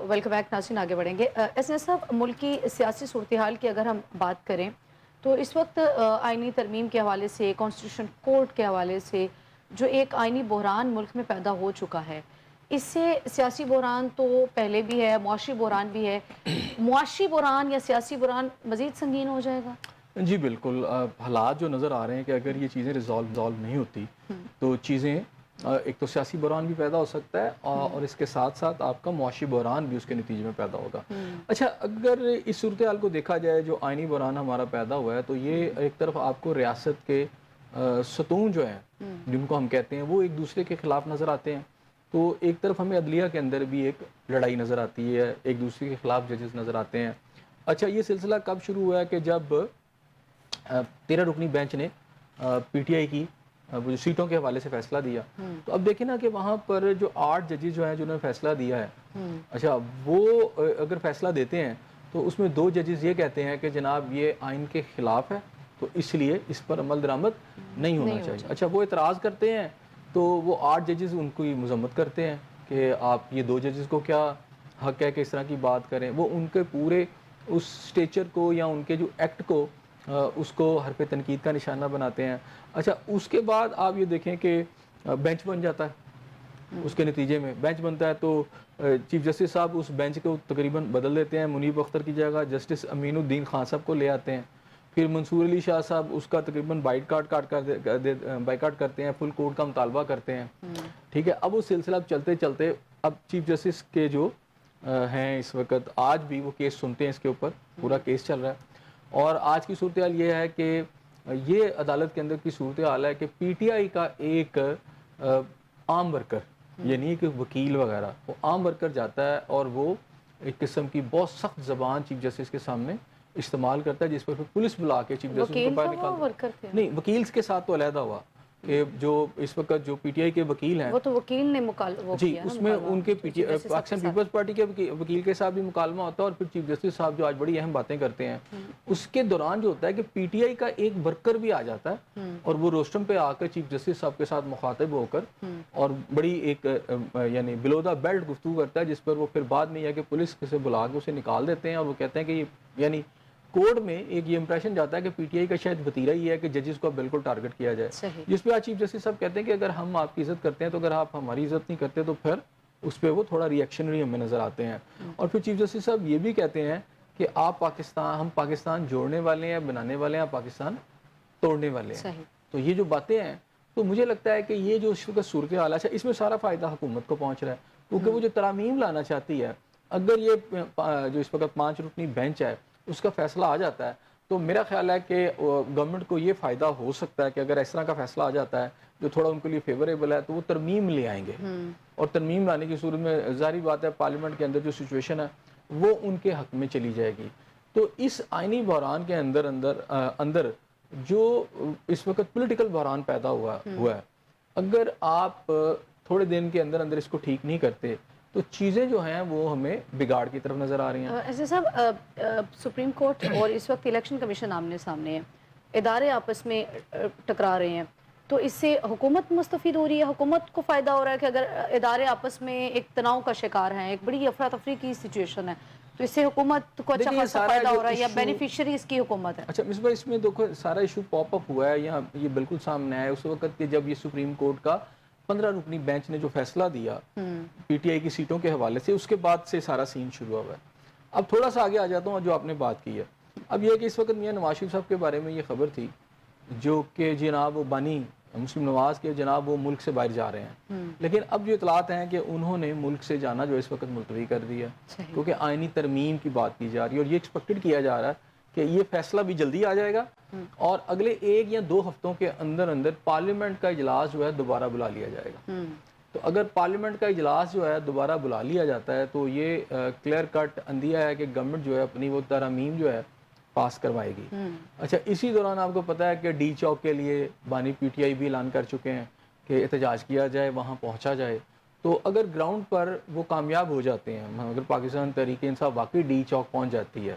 Welcome back ناظرین، آگے بڑھیں گے. ایس ایس صاحب، ملک کی سیاسی صورتحال کی اگر ہم بات کریں تو اس وقت آئینی ترمیم کے حوالے سے، کانسٹیٹیوشن کورٹ کے حوالے سے جو ایک آئینی بحران ملک میں پیدا ہو چکا ہے، اس سے سیاسی بحران تو پہلے بھی ہے، معاشی بحران بھی ہے. معاشی بحران یا سیاسی بحران مزید سنگین ہو جائے گا؟ جی بالکل. حالات جو نظر آ رہے ہیں کہ اگر یہ چیزیں ریزالو نہیں ہوتی تو چیزیں، ایک تو سیاسی بحران بھی پیدا ہو سکتا ہے اور اس کے ساتھ ساتھ آپ کا معاشی بحران بھی اس کے نتیجے میں پیدا ہوگا. اچھا، اگر اس صورتحال کو دیکھا جائے جو آئینی بحران ہمارا پیدا ہوا ہے، تو یہ ایک طرف آپ کو ریاست کے ستون جو ہیں جن کو ہم کہتے ہیں وہ ایک دوسرے کے خلاف نظر آتے ہیں. تو ایک طرف ہمیں عدلیہ کے اندر بھی ایک لڑائی نظر آتی ہے، ایک دوسرے کے خلاف ججز نظر آتے ہیں. اچھا، یہ سلسلہ کب شروع ہوا ہے کہ جب 13 رکنی بینچ نے پی ٹی آئی کی وہ جو سیٹوں کے حوالے سے فیصلہ دیا. تو اب دیکھیں نا کہ وہاں پر جو 8 ججز جو ہیں جنہوں نے فیصلہ دیا ہے، اچھا وہ اگر فیصلہ دیتے ہیں تو اس میں 2 ججز یہ کہتے ہیں کہ جناب یہ آئین کے خلاف ہے، تو اس لیے اس پر عمل درآمد نہیں ہونا چاہیے. اچھا، وہ اعتراض کرتے ہیں تو وہ 8 ججز ان کی مذمت کرتے ہیں کہ آپ یہ 2 ججز کو کیا حق ہے کہ اس طرح کی بات کریں. وہ ان کے پورے اس سٹیچر کو یا ان کے جو ایکٹ کو اس کو حرف تنقید کا نشانہ بناتے ہیں. اچھا، اس کے بعد آپ یہ دیکھیں کہ بینچ بن جاتا ہے. اس کے نتیجے میں بینچ بنتا ہے تو چیف جسٹس صاحب اس بینچ کو تقریباً بدل دیتے ہیں. منیب اختر کی جگہ جسٹس امین الدین خان صاحب کو لے آتے ہیں. پھر منصور علی شاہ صاحب اس کا تقریباً بائیکاٹ کرتے ہیں، فل کوڈ کا مطالبہ کرتے ہیں. ٹھیک ہے، اب وہ سلسلہ چلتے چلتے اب چیف جسٹس کے جو ہیں اس وقت آج بھی وہ کیس سنتے ہیں، اس کے اوپر پورا کیس چل رہا ہے. اور آج کی صورتحال یہ ہے کہ یہ عدالت کے اندر کی صورتحال ہے کہ پی ٹی آئی کا ایک عام ورکر، یعنی کہ وکیل وغیرہ، وہ عام ورکر جاتا ہے اور وہ ایک قسم کی بہت سخت زبان چیف جسٹس کے سامنے استعمال کرتا ہے، جس پر پولیس بلا کے چیف جسٹس کو باہر نکالتا ہے. نہیں، وکیل کے ساتھ تو علیحدہ ہوا کہ جو اس وقت جو پی ٹی آئی کے وکیل ہیں، وہ تو وکیل نے جی اس میں ان کے پاکستان پیپلز پارٹی کے وکیل کے ساتھ بھی مکالمہ ہوتا ہے. اور پھر چیف جسٹس صاحب جو آج بڑی اہم باتیں کرتے ہیں اس کے دوران جو ہوتا ہے کہ پی ٹی آئی کا ایک ورکر بھی آ جاتا ہے اور وہ روسٹرم پہ آ کر چیف جسٹس صاحب کے ساتھ مخاطب ہو کر اور بڑی ایک یعنی بلو دا بیلٹ گفتگو کرتا ہے، جس پر وہ پھر بعد میں یہ کہ پولیس سے بلا کے اسے نکال دیتے ہیں. اور وہ کہتے ہیں کہ یہ یعنی کورٹ میں ایک یہ امپریشن جاتا ہے کہ پی ٹی آئی کا شاید وتیرہ ہی ہے کہ ججز کو بالکل ٹارگٹ کیا جائے. جس پہ آج چیف جسٹس صاحب کہتے ہیں کہ اگر ہم آپ کی عزت کرتے ہیں تو اگر آپ ہماری عزت نہیں کرتے تو پھر اس پہ وہ تھوڑا ریئیکشنری ہمیں نظر آتے ہیں. اور پھر چیف جسٹس صاحب یہ بھی کہتے ہیں کہ ہم پاکستان جوڑنے والے ہیں، بنانے والے ہیں، پاکستان توڑنے والے ہیں. صحیح. تو یہ جو باتیں ہیں تو مجھے لگتا ہے کہ یہ جو اس وقت صورتحال ہے اس میں سارا فائدہ حکومت کو پہنچ رہا ہے، کیونکہ وہ جو ترامیم لانا چاہتی ہے، اگر یہ جو اس وقت 5 رکنی بینچ ہے اس کا فیصلہ آ جاتا ہے تو میرا خیال ہے کہ گورنمنٹ کو یہ فائدہ ہو سکتا ہے کہ اگر اس طرح کا فیصلہ آ جاتا ہے جو تھوڑا ان کے لیے فیوریبل ہے تو وہ ترمیم لے آئیں گے. اور ترمیم لانے کی صورت میں ظاہری بات ہے پارلیمنٹ کے اندر جو سچویشن ہے وہ ان کے حق میں چلی جائے گی. تو اس آئینی بحران کے اندر جو اس وقت پولیٹیکل بحران پیدا ہوا ہے، اگر آپ تھوڑے دن کے اندر اس کو ٹھیک نہیں کرتے تو چیزیں جو ہیں وہ ہمیں بگاڑ کی طرف نظر آ رہی ہیں. ایسے صاحب سپریم کورٹ اور اس وقت الیکشن کمیشن آمنے سامنے ہیں، ادارے آپس میں ٹکرا رہے ہیں، تو اس سے حکومت مستفید ہو رہی ہے، حکومت کو فائدہ ہو رہا ہے کہ اگر ادارے آپس میں ایک تناؤ کا شکار ہیں، ایک بڑی افراتفری کی سچویشن ہے، تو اس سے حکومت کو اچھا خاصا فائدہ ہو رہا ہے یا بینیفیشری اس کی حکومت ہے؟ اچھا مصباح، اس میں دیکھو سارا ایشو پاپ اپ ہوا ہے یا یہ بالکل سامنے آیا اس وقت کہ جب یہ سپریم کورٹ کا 15 رکنی بینچ نے جو فیصلہ دیا پی ٹی آئی کی سیٹوں کے حوالے سے، اس کے بعد سے سارا سین شروع ہوا ہے. اب تھوڑا سا آگے آ جاتا ہوں جو آپ نے بات کی ہے. اب یہ کہ اس وقت میاں نواز شریف صاحب کے بارے میں یہ خبر تھی جو کہ جناب بانی مسلم نواز کے جناب وہ ملک سے باہر جا رہے ہیں، لیکن اب جو اطلاعات ہیں کہ انہوں نے ملک سے جانا جو اس وقت ملتوی کر دیا کیونکہ آئینی ترمیم کی بات کی جا رہی ہے اور یہ ایکسپیکٹڈ کیا جا رہا ہے کہ یہ فیصلہ بھی جلدی آ جائے گا اور اگلے 1 یا 2 ہفتوں کے اندر پارلیمنٹ کا اجلاس جو ہے دوبارہ بلا لیا جائے گا. تو اگر پارلیمنٹ کا اجلاس جو ہے دوبارہ بلا لیا جاتا ہے تو یہ کلیئر کٹ اندیا ہے کہ گورنمنٹ جو ہے اپنی وہ ترامیم جو ہے پاس کروائے گی. اچھا اسی دوران آپ کو پتہ ہے کہ ڈی چوک کے لیے بانی پی ٹی آئی بھی اعلان کر چکے ہیں کہ احتجاج کیا جائے، وہاں پہنچا جائے. تو اگر گراؤنڈ پر وہ کامیاب ہو جاتے ہیں، اگر پاکستان تحریک انصاف واقعی ڈی چوک پہنچ جاتی ہے،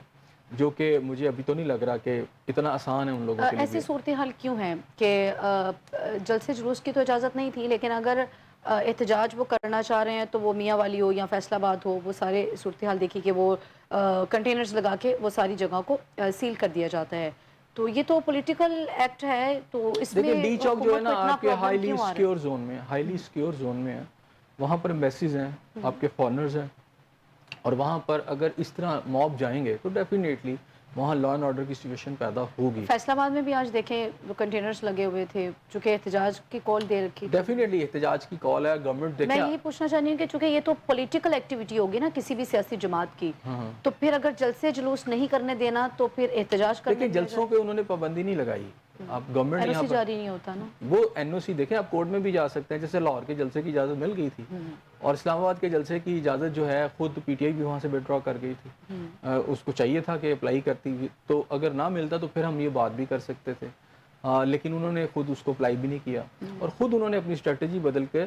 جو کہ مجھے ابھی تو نہیں لگ رہا کہ اتنا آسان ہے ان لوگوں کے لیے. ایسی صورتحال کیوں ہے کہ جلسے جلوس کی تو اجازت نہیں تھی، لیکن اگر احتجاج وہ کرنا چاہ رہے ہیں تو وہ میاں والی ہو یا فیصل آباد ہو، وہ سارے صورتحال دیکھی کہ وہ کنٹینرز لگا کے وہ ساری جگہوں کو سیل کر دیا جاتا ہے. تو یہ تو پولیٹیکل ایکٹ ہے، تو اس میں ڈی چوک جو ہے نا آپ کے ہائیلی ہائیلی سیکیور زون میں ہے، وہاں پر ایمبیسیز ہیں، آپ کے فارنرز ہیں، اور وہاں پر اگر اس طرح موب جائیں گے تو ڈیفینیٹلی وہاں لا اینڈ آرڈر کی سچویشن پیدا ہوگی. فیصل آباد میں بھی آج دیکھیں وہ کنٹینرز لگے ہوئے تھے چونکہ احتجاج کی کال دے رکھی تھی. ڈیفینیٹلی احتجاج کی کال ہے گورنمنٹ دیکھیں. میں یہ پوچھنا چاہتی ہوں کہ چونکہ یہ تو پولیٹیکل ایکٹیویٹی ہوگی نا کسی بھی سیاسی جماعت کی، تو پھر اگر جلسے جلوس نہیں کرنے دینا تو پھر احتجاج کرنے دیکھیں جلسوں پہ انہوں نے پابندی نہیں لگائی. آپ گورنمنٹ این او سی جاری نہیں ہوتا نا، وہ این او سی دیکھیں آپ کورٹ میں بھی جا سکتے ہیں، جیسے لاہور کے جلسے کی اجازت مل گئی تھی اور اسلام آباد کے جلسے کی اجازت جو ہے خود پی ٹی آئی بھی وہاں سے وڈرا کر گئی تھی. اس کو چاہیے تھا کہ اپلائی کرتی، تو اگر نہ ملتا تو پھر ہم یہ بات بھی کر سکتے تھے، لیکن انہوں نے خود اس کو اپلائی بھی نہیں کیا اور خود انہوں نے اپنی اسٹریٹجی بدل کے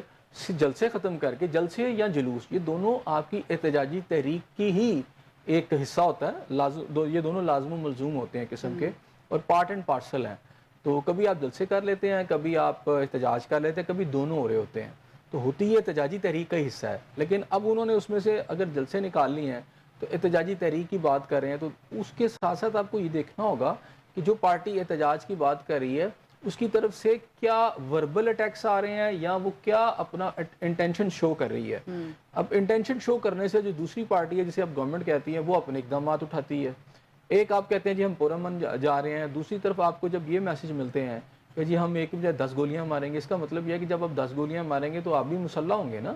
جلسے ختم کر کے، جلسے یا جلوس یہ دونوں آپ کی احتجاجی تحریک کی ہی ایک حصہ ہوتا ہے، یہ دونوں لازم و ملزوم ہوتے ہیں قسم کے اور پارٹ اینڈ پارسل ہیں. تو کبھی آپ جلسے کر لیتے ہیں، کبھی آپ احتجاج کر لیتے ہیں، کبھی دونوں ہو رہے ہوتے ہیں. تو ہوتی ہے احتجاجی تحریک کا حصہ ہے، لیکن اب انہوں نے اس میں سے اگر جلسے نکال لی ہیں تو احتجاجی تحریک کی بات کر رہے ہیں، تو اس کے ساتھ ساتھ آپ کو یہ دیکھنا ہوگا کہ جو پارٹی احتجاج کی بات کر رہی ہے اس کی طرف سے کیا وربل اٹیکس آ رہے ہیں یا وہ کیا اپنا انٹینشن شو کر رہی ہے. اب انٹینشن شو کرنے سے جو دوسری پارٹی ہے جسے اب گورنمنٹ کہتی ہے وہ اپنے اقدامات اٹھاتی ہے. ایک آپ کہتے ہیں جی ہم پرامن جا رہے ہیں، دوسری طرف آپ کو جب یہ میسج ملتے ہیں کہ جی ہم ایک بجائے 10 گولیاں ماریں گے، اس کا مطلب یہ ہے کہ جب آپ 10 گولیاں ماریں گے تو آپ بھی مسلح ہوں گے نا.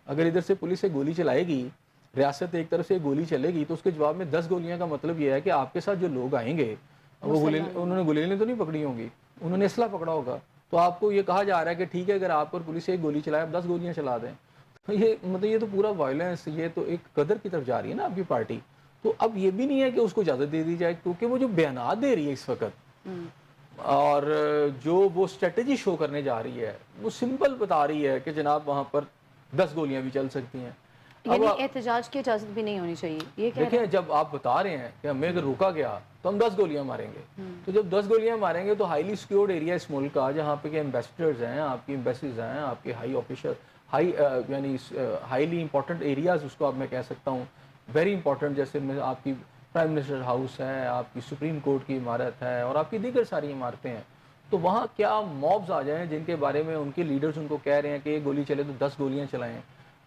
اگر ادھر سے پولیس سے گولی چلائے گی، ریاست ایک طرف سے گولی چلے گی، تو اس کے جواب میں 10 گولیاں کا مطلب یہ ہے کہ آپ کے ساتھ جو لوگ آئیں گے وہ انہوں نے گولیاں تو نہیں پکڑی ہوں گی، انہوں نے اسلحہ پکڑا ہوگا. تو آپ کو یہ کہا جا رہا ہے کہ ٹھیک ہے اگر آپ پر پولیس سے ایک گولی چلائے، آپ 10 گولیاں چلا دیں. تو یہ مطلب یہ تو پورا وائلنس، یہ تو ایک قدر کی طرف جا رہی ہے نا آپ کی پارٹی. تو اب یہ بھی نہیں ہے کہ اس کو اجازت دے دی جائے، کیونکہ وہ جو بیانات دے رہی ہے اس وقت اور جو وہ اسٹریٹجی شو کرنے جا رہی ہے وہ سمپل بتا رہی ہے کہ جناب وہاں پر 10 گولیاں بھی چل سکتی ہیں. یعنی احتجاج کی اجازت بھی نہیں ہونی چاہیے. یہ دیکھیں جب آپ بتا رہے ہیں کہ ہمیں اگر روکا گیا تو ہم 10 گولیاں ماریں گے، تو جب 10 گولیاں ماریں گے تو ہائیلی سیکیورڈ ایریا اس ملک کا جہاں پہ کہ ایمبیسڈرز ہیں، آپ کی ایمبیسیز ہیں، آپ کے ہائی آفیشر یعنی ہائیلی امپورٹنٹ ایریاز اس کو اب میں کہہ سکتا ہوں ویری امپورٹنٹ، جیسے آپ کی پرائم منسٹر ہاؤس ہے، آپ کی سپریم کورٹ کی عمارت ہے اور آپ کی دیگر ساری عمارتیں ہیں. تو وہاں کیا موبز آ جائیں جن کے بارے میں ان کے لیڈرز ان کو کہہ رہے ہیں کہ ایک گولی چلے تو 10 گولیاں چلائیں.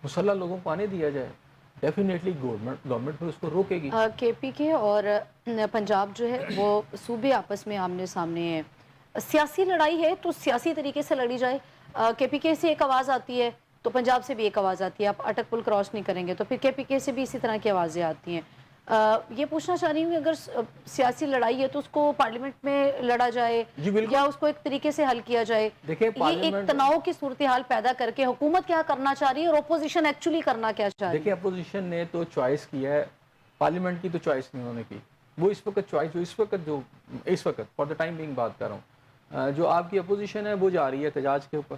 مسلح لوگوں کو آنے دیا جائے، ڈیفینیٹلی گورنمنٹ پھر اس کو روکے گی۔ کے پی کے اور پنجاب جو ہے وہ صوبے آپس میں آمنے سامنے ہیں، سیاسی لڑائی ہے تو سیاسی طریقے سے لڑی جائے۔ کے پی کے سے ایک آواز آتی ہے تو پنجاب سے بھی ایک آواز آتی ہے، آپ اٹک پل کراس نہیں کریں گے تو پھر کے پی کے سے بھی اسی طرح کی آوازیں آتی ہیں۔ یہ پوچھنا چاہ رہی ہوں کہ اگر سیاسی لڑائی ہے تو اس کو پارلیمنٹ میں لڑا جائے جی بالکل، یا اس کو ایک طریقے سے حل کیا جائے؟ دیکھیں یہ ایک پارلیمنٹ، تناؤ کی صورتحال پیدا کر کے حکومت کیا کرنا چاہ رہی ہے اور اپوزیشن ایکچولی کرنا کیا چاہ رہی ہے؟ دیکھیں اپوزیشن نے تو چوائس کیا ہے، پارلیمنٹ کی تو چوائس نہیں انہوں نے کی۔ وہ اس وقت چوائس جو اس وقت فار دا ٹائم بینگ بات کر رہا ہوں، جو آپ کی اپوزیشن ہے وہ جا رہی ہے احتجاج کے اوپر،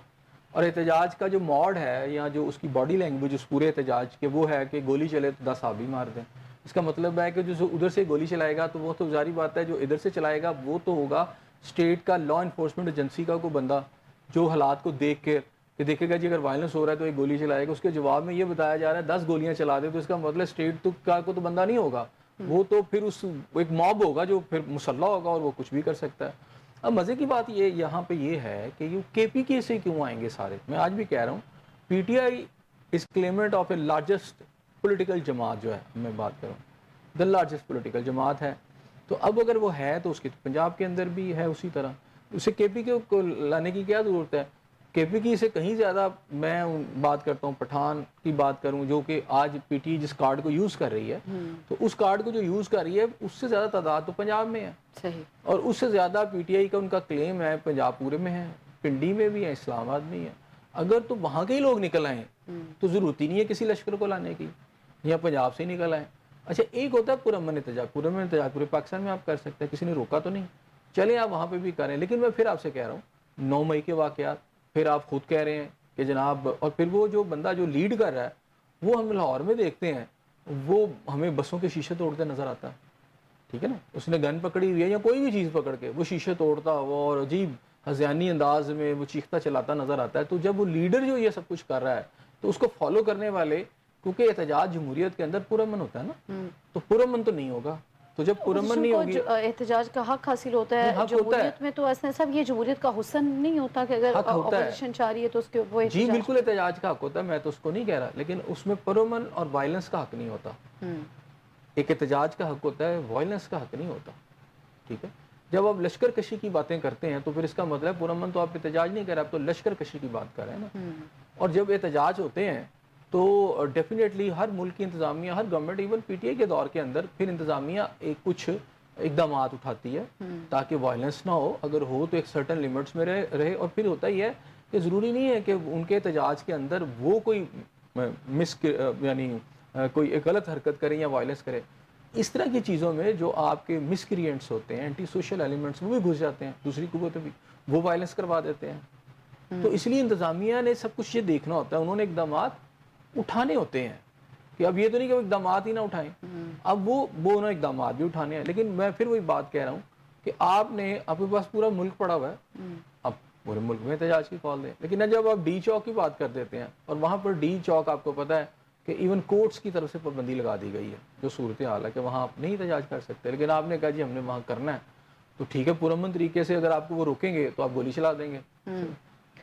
اور احتجاج کا جو موڈ ہے یا جو اس کی باڈی لینگویج اس پورے احتجاج کے وہ ہے کہ گولی چلے تو 10 آپ بھی مار دیں۔ اس کا مطلب ہے کہ جو ادھر سے گولی چلائے گا تو وہ تو ظاہری بات ہے جو ادھر سے چلائے گا وہ تو ہوگا اسٹیٹ کا لا انفورسمنٹ ایجنسی کا کوئی بندہ جو حالات کو دیکھ کے کہ دیکھے گا جی اگر وائلنس ہو رہا ہے تو ایک گولی چلائے گا، اس کے جواب میں یہ بتایا جا رہا ہے 10 گولیاں چلا دے، تو اس کا مطلب اسٹیٹ کا کو تو بندہ نہیں ہوگا، وہ تو پھر اس ایک موب ہوگا جو پھر مسلح ہوگا اور وہ کچھ بھی کر سکتا ہے۔ اب مزے کی بات یہ یہاں پہ یہ ہے کہ یہ کے پی کے سے کیوں آئیں گے سارے؟ میں آج بھی کہہ رہا ہوں P T I is claimant of a largest political جماعت جو ہے، میں بات کروں دا لارجسٹ پولیٹیکل جماعت ہے، تو اب اگر وہ ہے تو اس کی پنجاب کے اندر بھی ہے اسی طرح، اسے کے پی کے کو لانے کی کیا ضرورت ہے؟ کے پی کی سے کہیں زیادہ میں بات کرتا ہوں پٹھان کی بات کروں جو کہ آج پی ٹی جس کارڈ کو یوز کر رہی ہے تو اس کارڈ کو جو یوز کر رہی ہے اس سے زیادہ تعداد تو پنجاب میں ہے، صحیح، اور اس سے زیادہ پی ٹی آئی کا ان کا کلیم ہے پنجاب پورے میں ہے، پنڈی میں بھی ہے، اسلام آباد میں ہی ہے۔ اگر تو وہاں کے ہی لوگ نکل آئیں تو ضرورت ہی نہیں ہے کسی لشکر کو لانے کی، یا پنجاب سے ہی نکل آئیں۔ اچھا ایک ہوتا ہے پرامن احتجاج، پرامن احتجاج پورے پاکستان میں آپ کر سکتے ہیں، کسی نے روکا تو نہیں، چلیں آپ وہاں پہ بھی کریں، لیکن میں پھر آپ سے کہہ رہا ہوں 9 مئی کے واقعات، پھر آپ خود کہہ رہے ہیں کہ جناب، اور پھر وہ جو بندہ جو لیڈ کر رہا ہے وہ ہم لاہور میں دیکھتے ہیں وہ ہمیں بسوں کے شیشے توڑتے نظر آتا ہے، ٹھیک ہے نا، اس نے گن پکڑی ہوئی ہے یا کوئی بھی چیز پکڑ کے وہ شیشے توڑتا ہوا اور عجیب ہذیانی انداز میں وہ چیختا چلاتا نظر آتا ہے۔ تو جب وہ لیڈر جو یہ سب کچھ کر رہا ہے تو اس کو فالو کرنے والے، کیونکہ احتجاج جمہوریت کے اندر پرامن ہوتا ہے نا، تو پرامن تو نہیں ہوگا، تو جب پرامن نہیں ہوگی، احتجاج کا حق حاصل ہوتا ہے جمہوریت میں، تو ایسا سب یہ جمہوریت کا حسن نہیں ہوتا کہ اگر حق ہوتا ہے، اپوزیشن چاہ رہی ہے تو اس کے وہ جی احتجاج بالکل احتجاج کا حق ہوتا ہے، میں تو اس کو نہیں کہہ رہا، لیکن اس میں پرامن اور وائلنس کا حق نہیں ہوتا۔ ایک احتجاج کا حق ہوتا ہے، وائلنس کا حق نہیں ہوتا، ٹھیک ہے۔ جب آپ لشکر کشی کی باتیں کرتے ہیں تو پھر اس کا مطلب پرامن تو آپ احتجاج نہیں کر رہے، آپ تو لشکر کشی کی بات کر رہے ہیں نا۔ اور جب احتجاج ہوتے ہیں تو ڈیفینیٹلی ہر ملک کی انتظامیہ، ہر government, even P T I کے دور کے اندر پھر انتظامیہ ایک کچھ اقدامات اٹھاتی ہے تاکہ وائلنس نہ ہو، اگر ہو تو ایک سرٹن لیمٹس میں رہے، اور پھر ہوتا ہی ہے کہ ضروری نہیں ہے کہ ان کے احتجاج کے اندر وہ کوئی یعنی کوئی ایک غلط حرکت کرے یا وائلنس کرے، اس طرح کی چیزوں میں جو آپ کے مسکرینٹس ہوتے ہیں، اینٹی سوشل ایلیمنٹس، وہ بھی گھس جاتے ہیں، دوسری قوتیں بھی وہ وائلنس کروا دیتے ہیں۔ تو اس لیے انتظامیہ نے سب کچھ یہ دیکھنا ہوتا ہے، انہوں نے اقدامات اٹھانے ہوتے ہیں کہ اب یہ تو نہیں کہ وہ اقدامات ہی نہ اٹھائیں، اب وہ انہوں نے اقدامات بھی اٹھانے ہیں۔ لیکن میں پھر وہی بات کہہ رہا ہوں کہ آپ کے پاس پورا ملک پڑا ہوا ہے، اب پورے ملک میں احتجاج کی کال دیں، لیکن جب آپ ڈی چوک کی بات کر دیتے ہیں، اور وہاں پر ڈی چوک آپ کو پتہ ہے کہ ایون کورٹس کی طرف سے پابندی لگا دی گئی ہے، جو صورتحال ہے کہ وہاں آپ نہیں احتجاج کر سکتے، لیکن آپ نے کہا جی ہم نے وہاں کرنا ہے، تو ٹھیک ہے پرامن طریقے سے اگر آپ کو وہ روکیں گے تو آپ گولی چلا دیں گے،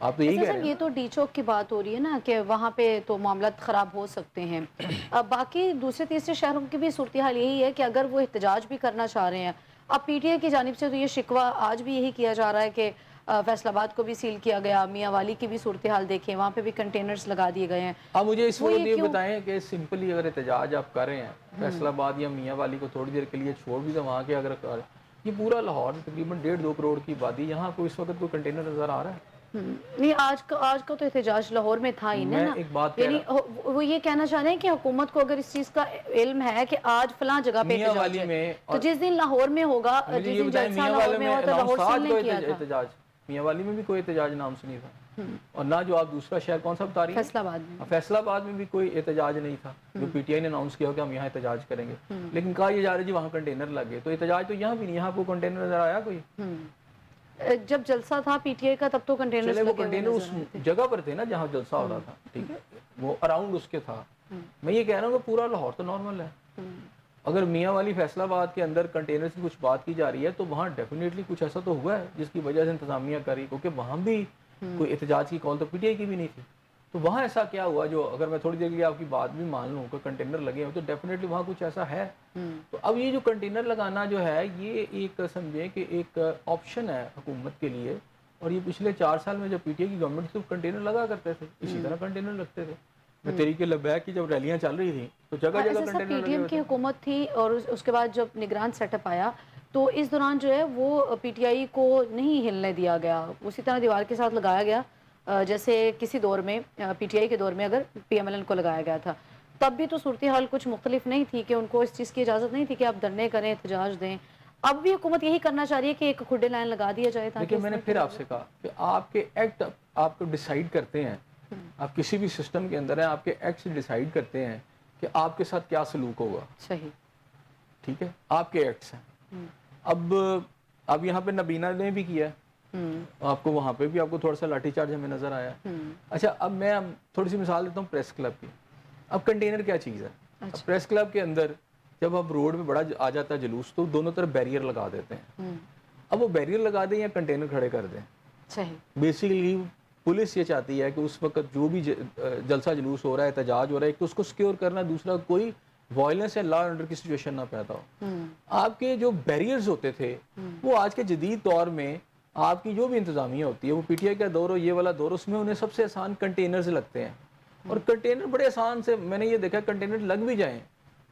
آپ تو یہی کہہ رہے ہیں۔ یہ تو ڈی چوک کی بات ہو رہی ہے نا کہ وہاں پہ تو معاملات خراب ہو سکتے ہیں، باقی دوسرے تیسرے شہروں کی بھی صورتحال یہی ہے کہ اگر وہ احتجاج بھی کرنا چاہ رہے ہیں، اب پی ٹی آئی کی جانب سے تو یہ شکوہ آج بھی یہی کیا جا رہا ہے کہ فیصل آباد کو بھی سیل کیا گیا، میاں والی کی بھی صورتحال دیکھیں، وہاں پہ بھی کنٹینرز لگا دیے گئے ہیں۔ آپ مجھے اس وقت یہ بتائیں کہ سمپلی اگر احتجاج آپ کر رہے ہیں فیصل آباد یا میاں والی کو تھوڑی دیر کے لیے چھوڑ بھی دیں، وہاں کے اگر یہ پورا لاہور تقریباً 1.5-2 کروڑ کی آبادی، یہاں کو اس وقت کوئی کنٹینر نظر آ رہا ہے؟ نہیں، آج کا تو احتجاج لاہور میں تھا ہی نا، ایک بات کہہ یعنی وہ یہ کہنا چاہ رہے ہیں کہ حکومت کو اگر اس چیز کا علم ہے کہ آج فلاں جگہ پہ احتجاج ہے تو جس دن لاہور میں ہوگا، جس دن جلسہ لاہور میں ہوگا تو لاہور سے نہیں کیا تھا۔ احتجاج میاں والی میں بھی کوئی احتجاج نام سے نہیں تھا، اور نہ جو آپ دوسرا شہر کون سا بتا رہی ہیں، فیصل آباد میں، فیصل آباد میں بھی کوئی احتجاج نہیں تھا جو پی ٹی آئی نے اناؤنس کیا کہ ہم یہاں احتجاج کریں گے، لیکن کہا یہ جا رہا ہے جی وہاں کنٹینر لگے، تو احتجاج تو یہاں بھی نہیں، یہاں کو کنٹینر نظر آیا کوئی؟ جب جلسہ تھا پی ٹی آئی کا تب تو کنٹینرز چلے وہ لگے ہوئے کنٹینر اس نظر آتے تھے، جگہ پر تھے نا جہاں جلسہ ہو رہا تھا، ٹھیک ہے، وہ اراؤنڈ اس کے تھا۔ میں یہ کہہ رہا ہوں کہ پورا لاہور تو نارمل ہے، اگر میاں والی فیصل آباد کے اندر کنٹینر کی کچھ بات کی جا رہی ہے تو وہاں ڈیفینیٹلی کچھ ایسا تو ہوا ہے جس کی وجہ سے انتظامیہ کری، کیونکہ وہاں بھی کوئی احتجاج کی کال تو پی ٹی آئی کی بھی نہیں تھی۔ تو وہاں ایسا کیا ہوا جو اگر میں تھوڑی دیر کے لیے آپ کی بات بھی مان لوں کہ کنٹینر لگے ہوں تو ڈیفینیٹلی وہاں کچھ ایسا ہے. تو اب یہ جو کنٹینر لگانا جو ہے یہ ایک سمجھیں کہ ایک آپشن ہے حکومت کے لیے, اور یہ پچھلے 4 سال میں جب پی ٹی آئی کی گورنمنٹ تھی کنٹینر لگا کرتے تھے, اسی طرح کنٹینر لگتے تھے. میں تحریک لبیک کی جب ریلیاں چل رہی تھیں تو جگہ جگہ کنٹینر پی لگے ٹی ایم ہوئے کی تھے. حکومت تھی اور اس کے بعد جب نگران سیٹ اپ آیا تو اس دوران جو ہے وہ پی ٹی آئی کو نہیں ہلنے دیا گیا, اسی طرح دیوار کے ساتھ لگایا گیا جیسے کسی دور میں پی ٹی آئی کے دور میں اگر پی ایم ایل این کو لگایا گیا تھا. تب بھی تو صورتحال کچھ مختلف نہیں تھی کہ ان کو اس چیز کی اجازت نہیں تھی کہ آپ دھرنے کریں, احتجاج دیں. اب بھی حکومت یہی کرنا چاہ رہی ہے کہ ایک کھڈے لائن لگا دیا جائے تاکہ دیکھیں اس میں نے طرح کی پھر آپ سے کہا کہ آپ کے ایکٹ آپ کو ڈیسائیڈ کرتے ہیں, آپ کسی بھی سسٹم کے اندر ہیں, آپ کے ایکٹ سے ڈیسائیڈ کرتے ہیں کہ آپ کے ساتھ کیا سلوک ہوگا. صحیح, ٹھیک ہے, آپ کے ایکٹس ہیں. اب یہاں پہ نبینہ نے بھی کیا ہے, آپ کو وہاں پہ بھی آپ کو تھوڑا سا لاٹھی چارج ہمیں نظر آیا. اچھا اب میں تھوڑی سی مثال دیتا ہوں پریس کلب کی. اب کنٹینر کیا چیز ہے؟ اب پریس کلب کے اندر جب اب روڈ پہ بڑا آ جاتا ہے جلوس تو دونوں طرف بیریئر لگا دیتے ہیں. اب وہ بیریئر لگا دیں یا کنٹینر کھڑے کر دیں, صحیح, بیسیکلی پولیس یہ چاہتی ہے کہ اس وقت جو بھی جلسہ جلوس ہو رہا ہے, احتجاج ہو رہا ہے, ایک تو اس کو سکیور کرنا, دوسرا کوئی وائلنس یا لا اینڈ آرڈر کی سچویشن نہ پیدا ہو. آپ کے جو بیریئرز ہوتے تھے وہ آج کے جدید دور میں آپ کی جو بھی انتظامیہ ہوتی ہے, وہ پی ٹی آئی کا دور ہو, یہ والا دور, اس میں انہیں سب سے آسان کنٹینرز لگتے ہیں. اور کنٹینر بڑے آسان سے, میں نے یہ دیکھا کنٹینر لگ بھی جائیں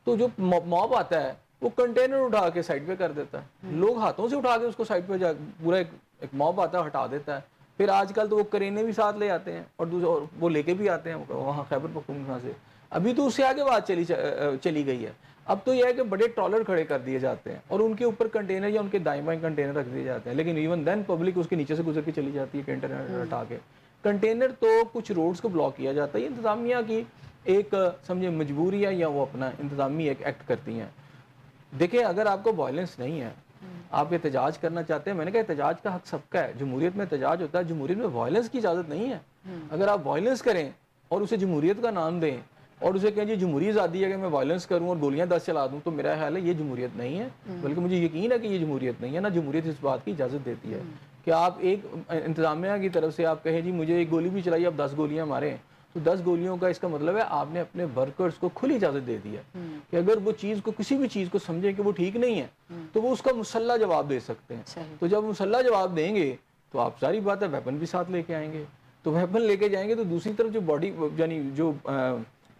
تو جو موب آتا ہے وہ کنٹینر اٹھا کے سائڈ پہ کر دیتا ہے. لوگ ہاتھوں سے اٹھا کے اس کو سائڈ پہ پورا ایک موب آتا ہے ہٹا دیتا ہے. پھر آج کل تو وہ کرینے بھی ساتھ لے آتے ہیں اور وہ لے کے بھی آتے ہیں وہاں خیبر پختونخوا سے. ابھی تو اس سے آگے بات چلی گئی ہے. اب تو یہ ہے کہ بڑے ٹرالر کھڑے کر دیے جاتے ہیں اور ان کے اوپر کنٹینر یا ان کے دائیں بائیں کنٹینر رکھ دیے جاتے ہیں, لیکن ایون دین پبلک اس کے نیچے سے گزر کے چلی جاتی ہے کنٹینر ہٹا کے. کنٹینر تو کچھ روڈز کو بلاک کیا جاتا ہے, یہ انتظامیہ کی ایک سمجھے مجبوری ہے یا وہ اپنا انتظامی ایک ایکٹ کرتی ہیں. دیکھیں اگر آپ کو وائلنس نہیں ہے, آپ احتجاج کرنا چاہتے ہیں, میں نے کہا احتجاج کا حق سب کا ہے, جمہوریت میں احتجاج ہوتا ہے, جمہوریت میں وائلنس کی اجازت نہیں ہے. اگر آپ وائلنس کریں اور اسے جمہوریت کا نام دیں اور اسے کہیں جی جمہوری آزادی ہے کہ میں وائلنس کروں اور گولیاں 10 چلا دوں, تو میرا خیال ہے یہ جمہوریت نہیں ہے. بلکہ مجھے یقین ہے کہ یہ جمہوریت نہیں ہے, نہ جمہوریت اس بات کی اجازت دیتی ہے کہ آپ ایک انتظامیہ کی طرف سے آپ کہیں جی مجھے ایک گولی بھی چلائی, اب 10 گولیاں ماریں, تو 10 گولیوں کا اس کا مطلب ہے آپ نے اپنے ورکرز کو کھلی اجازت دے دی ہے کہ اگر وہ چیز کو کسی بھی چیز کو سمجھیں کہ وہ ٹھیک نہیں ہے تو وہ اس کا مسلح جواب دے سکتے ہیں. تو جب مسلح جواب دیں گے تو آپ ظاہر بات ہے ویپن بھی ساتھ لے کے آئیں گے, تو ویپن لے کے جائیں گے تو دوسری طرف جو باڈی یعنی جو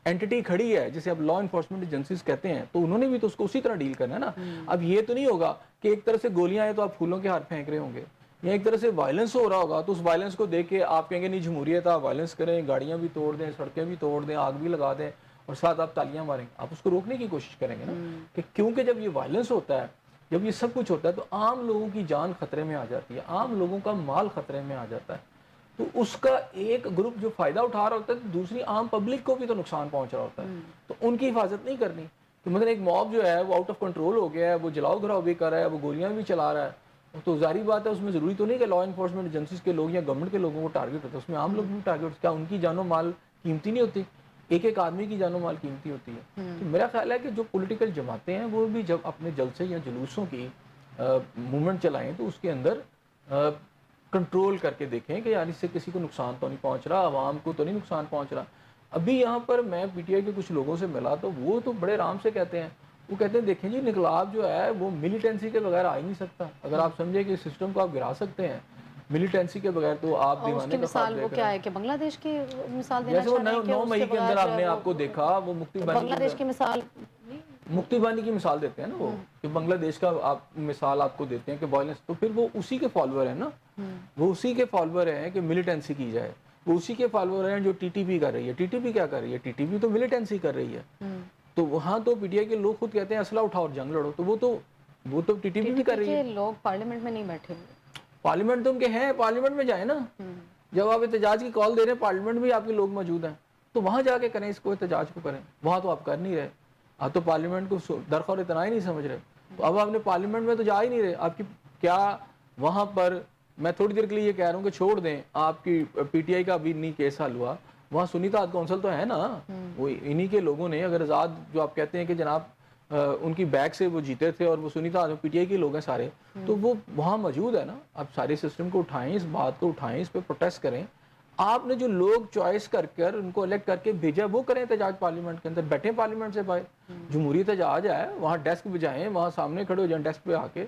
اینٹی کھڑی ہے جسے اب لا انفورسمنٹ ایجنسیز کہتے ہیں, تو انہوں نے بھی تو اس کو اسی طرح ڈیل کرنا ہے نا. اب یہ تو نہیں ہوگا کہ ایک طرف سے گولیاں ہیں تو آپ پھولوں کے ہار پھینک رہے ہوں گے, یا ایک طرح سے وائلنس ہو رہا ہوگا تو اس وائلنس کو دیکھ کے آپ کہیں گے نہیں جمہوریت, آپ وائلنس کریں, گاڑیاں بھی توڑ دیں, سڑکیں بھی توڑ دیں, آگ بھی لگا دیں اور ساتھ آپ تالیاں ماریں. آپ اس کو روکنے کی کوشش کریں گے نا, کہ کیونکہ جب یہ وائلنس ہوتا ہے, جب یہ سب کچھ ہوتا ہے تو عام لوگوں کی جان خطرے میں آ جاتی ہے, عام لوگوں کا مال خطرے میں آ جاتا ہے. تو اس کا ایک گروپ جو فائدہ اٹھا رہا ہوتا ہے تو دوسری عام پبلک کو بھی تو نقصان پہنچ رہا ہوتا ہے. تو ان کی حفاظت نہیں کرنی. تو مثلا ایک موب جو ہے وہ آؤٹ آف کنٹرول ہو گیا ہے, وہ جلاؤ گھراؤ بھی کر رہا ہے, وہ گولیاں بھی چلا رہا ہے, تو ظاہری بات ہے اس میں ضروری تو نہیں کہ لا انفورسمنٹ ایجنسیز کے لوگ یا گورنمنٹ کے لوگوں کو ٹارگیٹ ہوتا ہے, اس میں عام لوگ بھی ٹارگیٹ, کیا ان کی جان و مال قیمتی نہیں ہوتی؟ ایک ایک آدمی کی جان و مال قیمتی ہوتی ہے. تو میرا خیال ہے کہ جو پولیٹیکل جماعتیں ہیں وہ بھی جب اپنے جلسے یا جلوسوں کی موومنٹ چلائیں تو اس کے اندر کنٹرول کر کے دیکھیں کہ یار اس سے کسی کو نقصان تو نہیں پہنچ رہا, عوام کو تو نہیں نقصان پہنچ رہا. ابھی یہاں پر میں پی ٹی آئی کے کچھ لوگوں سے ملا تو وہ تو بڑے آرام سے کہتے ہیں, وہ کہتے ہیں دیکھیں جی انقلاب جو ہے وہ ملیٹنسی کے بغیر آ ہی نہیں سکتا. اگر آپ سمجھیں کہ سسٹم کو آپ گرا سکتے ہیں ملیٹنسی کے بغیر تو آپ اور اس دیوانے کی کا خواب مثال وہ دیکھ رہے کیا ہیں. ہے کہ بنگلہ دیش کی مثال دینا جیسے وہ چاہ رہے ہیں کہ 9 اس مئی کے بغیر اندر جو ہم ہے نے وہ آپ کو دیکھا, وہ مفتی بانی بنگلہ دیش کی مثال مفتی بانی کی مثال دیتے ہیں نا, وہ کہ بنگلہ دیش کا آپ مثال آپ کو دیتے ہیں کہ وائلنس, تو پھر وہ اسی کے فالوور ہیں نا, وہ اسی کے فالوور ہیں کہ ملیٹنسی کی جائے, وہ اسی کے فالوور ہیں جو ٹی ٹی پی کر رہی ہے. ٹی ٹی پی کیا کر رہی ہے؟ ٹی ٹی پی تو ملیٹنسی کر رہی ہے. تو وہاں تو پی ٹی آئی کے لوگ خود کہتے ہیں اسلحہ اٹھاؤ اور جنگ لڑو, تو وہ تو ٹی ٹی پی بھی کر رہی ہے. لوگ پارلیمنٹ میں نہیں بیٹھے ہوئے, پارلیمنٹ تو ان کے ہیں, پارلیمنٹ میں جائیں نا, جب آپ احتجاج کی کال دے رہے ہیں پارلیمنٹ میں آپ کے لوگ موجود ہیں, تو وہاں جا کے کریں اس کو, احتجاج کو کریں. وہاں تو آپ کر نہیں رہے, آپ تو پارلیمنٹ کو درخور اتنا ہی نہیں سمجھ رہے, تو اب آپ نے پارلیمنٹ میں تو جا ہی نہیں رہے. آپ کی کیا وہاں پر, میں تھوڑی دیر کے لیے یہ کہہ رہا ہوں کہ چھوڑ دیں, آپ کی پی ٹی آئی کا ابھی نہیں کیس حل ہوا, وہاں سنی اتحاد کونسل تو ہے نا, وہ انہی کے لوگوں نے, اگر آزاد جو آپ کہتے ہیں کہ جناب ان کی بیک سے وہ جیتے تھے اور وہ سنی اتحاد پی ٹی آئی کے لوگ ہیں سارے, تو وہ وہاں موجود ہے نا. آپ سارے سسٹم کو اٹھائیں, اس بات کو اٹھائیں, اس پہ پروٹیسٹ کریں. آپ نے جو لوگ چوائس کر کر ان کو الیکٹ کر کے بھیجا وہ کریں احتجاج پارلیمنٹ کے اندر، بیٹھیں پارلیمنٹ سے باہر، جمہوری احتجاج ہے وہاں ڈیسک بجائیں، وہاں سامنے کھڑے ہو جائیں ڈیسک پہ آ کے۔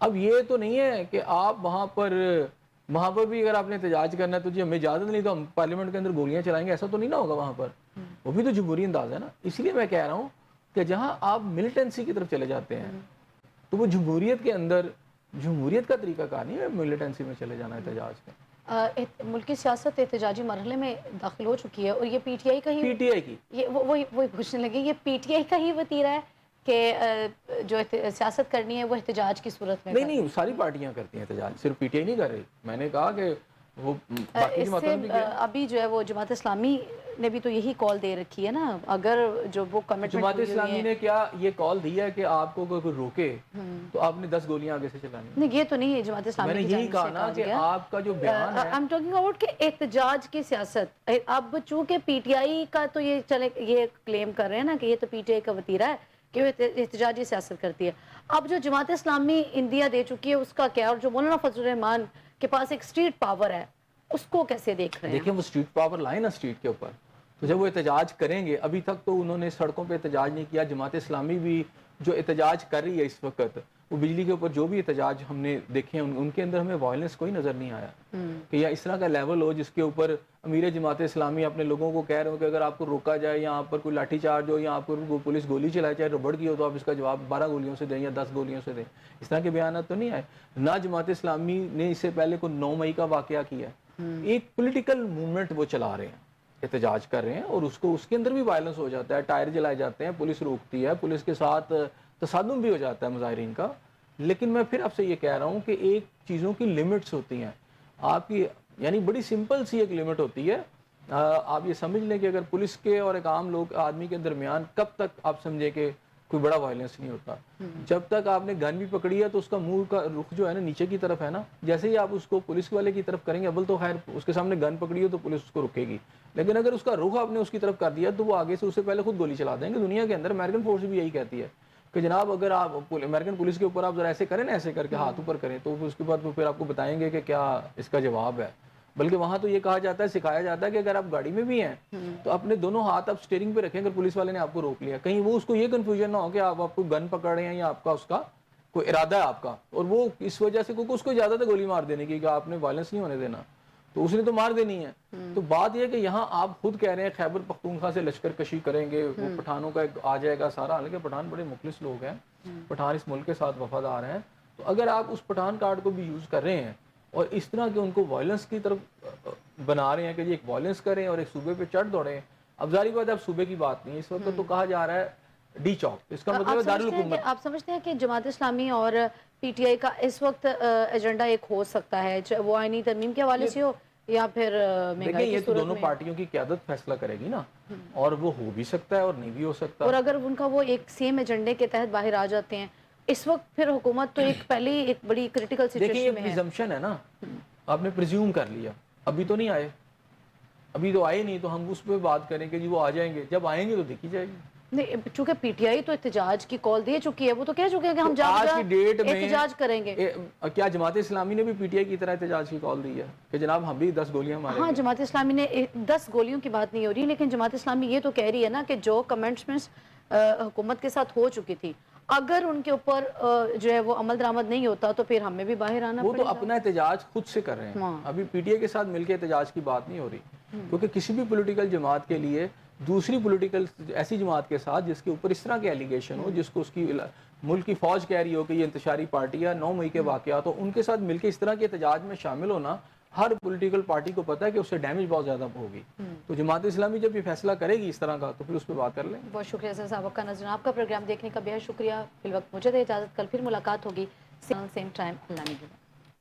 اب یہ تو نہیں ہے کہ آپ وہاں پر بھی اگر آپ نے احتجاج کرنا ہے تو جی ہمیں اجازت نہیں تو ہم پارلیمنٹ کے اندر گولیاں چلائیں گے، ایسا تو نہیں نہ ہوگا وہاں پر، وہ بھی تو جمہوری انداز ہے نا۔ اس لیے میں کہہ رہا ہوں کہ جہاں آپ ملیٹنسی کی طرف چلے جاتے ہیں تو وہ جمہوریت کے اندر جمہوریت کا طریقہ کار نہیں ہے ملیٹنسی میں چلے جانا احتجاج کا۔ ملکی سیاست احتجاجی مرحلے میں داخل ہو چکی ہے، اور یہ پی ٹی آئی کا ہی پی ٹی آئی کی وہی پوچھنے لگے، یہ پی ٹی آئی کا ہی وتیرہ ہے کہ جو سیاست کرنی ہے وہ احتجاج کی صورت میں نہیں ساری پارٹیاں کرتی ہیں احتجاج، صرف پی ٹی آئی نہیں کر رہی۔ میں نے کہا کہ وہ باقی اس جماعتوں سے نے بھی کیا۔ ابھی جو ہے وہ جماعت اسلامی نے بھی تو یہی کال دے رکھی ہے نا، اگر جو وہ کمٹمنٹ جماعت اسلامی نے کیا یہ کال دیا ہے کہ آپ کو کوئی روکے تو آپ نے 10 گولیاں آگے سے چلانی ہیں؟ نہیں، یہ تو نہیں ہے جماعت اسلامی میں نے کی یہی جانب کہا سے نا کہ آپ کا جو بیان ہے I'm talking about کہ احتجاج کی سیاست، اب چونکہ پی ٹی آئی کا تو یہ کلیم کر رہے ہیں نا کہ یہ تو پی ٹی آئی کا وتیرہ ہے کہ وہ احتجاجی سیاست کرتی ہے۔ اب جو جماعت اسلامی انڈیا دے چکی ہے اس کا کیا، اور جو مولانا فضل الرحمان کے پاس ایک اسٹریٹ پاور ہے اس کو کیسے دیکھ رہے ہیں؟ دیکھیں وہ اسٹریٹ پاور لائیں نا اسٹریٹ کے اوپر، تو جب وہ احتجاج کریں گے، ابھی تک تو انہوں نے سڑکوں پہ احتجاج نہیں کیا۔ جماعت اسلامی بھی جو احتجاج کر رہی ہے اس وقت، وہ بجلی کے اوپر جو بھی احتجاج ہم نے دیکھے ہیں ان کے اندر ہمیں وائلنس کوئی نظر نہیں آیا کہ یا اس طرح کا لیول ہو جس کے اوپر امیر جماعت اسلامی اپنے لوگوں کو کہہ رہے ہو کہ اگر آپ کو روکا جائے یا آپ پر کوئی لاٹھی چارج ہو یا آپ کو پولیس گولی چلائے چاہے ربڑ کی ہو تو آپ اس کا جواب 12 گولیوں سے دیں یا 10 گولیوں سے دیں۔ اس طرح کے بیانات تو نہیں آئے۔ نہ جماعت اسلامی نے اس سے پہلے کوئی 9 مئی کا واقعہ کیا ہے، ایک پولیٹیکل موومنٹ وہ چلا رہے ہیں، احتجاج کر رہے ہیں، اور اس کے اندر بھی وائلنس ہو جاتا ہے، ٹائر جلائے جاتے ہیں، پولیس روکتی ہے، پولیس کے ساتھ تصادم بھی ہو جاتا ہے مظاہرین کا۔ لیکن میں پھر آپ سے یہ کہہ رہا ہوں کہ ایک چیزوں کی لمٹس ہوتی ہیں، آپ کی یعنی بڑی سمپل سی ایک لمٹ ہوتی ہے۔ آپ یہ سمجھ لیں کہ اگر پولیس کے اور ایک عام لوگ آدمی کے درمیان کب تک آپ سمجھیں کہ کوئی بڑا وائلنس نہیں ہوتا، جب تک آپ نے گن بھی پکڑی ہے تو اس کا منہ کا رخ جو ہے نا نیچے کی طرف ہے نا، جیسے ہی آپ اس کو پولیس والے کی طرف کریں گے، اول تو خیر اس کے سامنے گن پکڑی ہو تو پولیس اس کو رکے گی، لیکن اگر اس کا رخ آپ نے اس کی طرف کر دیا تو وہ آگے سے اس سے پہلے خود گولی چلا دیں گے۔ دنیا کے اندر امریکن فورس بھی یہی کہتی ہے کہ جناب اگر آپ امریکن پولیس کے اوپر آپ ذرا ایسے کریں نا، ایسے کر کے ہاتھ اوپر کریں، تو اس کے بعد وہ پھر آپ کو بتائیں گے کہ کیا اس کا جواب ہے۔ بلکہ وہاں تو یہ کہا جاتا ہے، سکھایا جاتا ہے کہ اگر آپ گاڑی میں بھی ہیں تو اپنے دونوں ہاتھ آپ سٹیئرنگ پہ رکھیں اگر پولیس والے نے آپ کو روک لیا، کہیں وہ اس کو یہ کنفیوژن نہ ہو کہ آپ کو گن پکڑ رہے ہیں یا آپ کا اس کا کوئی ارادہ ہے آپ کا، اور وہ اس وجہ سے کیونکہ اس کو اجازت ہے گولی مار دینے کی کہ آپ نے وائلنس نہیں ہونے دینا، تو اس نے تو مار دینی ہے۔ تو بات یہ ہے کہ یہاں آپ خود کہہ رہے ہیں خیبر پختونخوا سے لشکر کشی کریں گے، وہ پٹھانوں کا آ جائے گا سارا، حالانکہ پٹھان بڑے مخلص لوگ ہیں، پٹھان اس ملک کے ساتھ وفادار ہیں، تو اگر آپ اس پٹھان کارڈ کو بھی یوز کر رہے ہیں اور اس طرح کے ان کو وائلنس کی طرف بنا رہے ہیں کہ یہ ایک وائلنس کریں اور ایک صوبے پہ چڑھ دوڑیں، اب ظاہری بات ہے اب صوبے کی بات نہیں، اس وقت تو کہا جا رہا ہے ڈی چوک، اس کا مطلب ہے دارالحکومت۔ آپ سمجھتے ہیں کہ جماعت اسلامی اور پی ٹی آئی کا اس وقت ایجنڈا ایک ہو سکتا ہے، وہ آئینی ترمیم کے حوالے سے ہو یا پھر دیکھیں مہنگائی یہ کی تو صورت دونوں میں؟ پارٹیوں کی قیادت فیصلہ کرے گی نا، اور وہ ہو بھی سکتا ہے اور نہیں بھی ہو سکتا۔ اور اگر ان کا وہ ایک سیم ایجنڈے کے تحت باہر آ جاتے ہیں، اس وقت پھر حکومت تو ایک پہلے ہی ایک بڑی کریٹیکل دیکھیں یہ سچویشن میں ہے۔ پریزمپشن ہے نا، آپ نے پریزیوم کر لیا، ابھی تو نہیں آئے، ابھی تو آئے نہیں، تو ہم اس پہ بات کریں کہ جی وہ آ جائیں گے، جب آئیں گے تو دیکھی جائے گی۔ نہیں، چونکہ پی ٹی آئی تو احتجاج کی کال دے چکی ہے، وہ تو کہہ چکے ہیں کہ ہم آج کی ڈیٹ میں احتجاج کریں گے۔ کیا جماعت اسلامی نے بھی پی ٹی آئی کی طرح احتجاج کی کال دی ہے کہ جناب ہم بھی 10 گولیاں ماریں ہاں، گے؟ جماعت اسلامی نے 10 گولیوں کی بات نہیں ہو رہی، لیکن جماعت اسلامی یہ تو کہہ رہی ہے نا کہ جو کمنٹمنٹس حکومت کے ساتھ ہو چکی تھی، اگر ان کے اوپر جو ہے وہ عمل درآمد نہیں ہوتا تو پھر ہمیں بھی باہر آنا وہ پڑے تو گا۔ اپنا احتجاج خود سے کر رہے ہیں، ابھی پی ٹی آئی کے ساتھ مل کے احتجاج کی بات نہیں ہو رہی، کیونکہ کسی بھی پولیٹیکل جماعت کے لیے دوسری پولیٹیکل ایسی جماعت کے ساتھ جس کے اوپر اس طرح کے ایلیگیشن ہو، جس کو اس کی ملک کی فوج کہہ رہی ہو کہ یہ انتشاری پارٹی ہے، 9 مئی کے واقعات ہو، ان کے ساتھ مل کے اس طرح کے احتجاج میں شامل ہونا ہر پولیٹیکل پارٹی کو پتہ ہے کہ اس سے ڈیمیج بہت زیادہ ہوگی، تو جماعت اسلامی جب یہ فیصلہ کرے گی اس طرح کا تو پھر اس پہ بات کر لیں۔ بہت شکریہ حسن صاحب کا نظرین، آپ کا پروگرام دیکھنے کا بہت شکریہ، فی الوقت مجھے دے اجازت، کل پھر ملاقات ہوگی سیم ٹائم، اللہ نے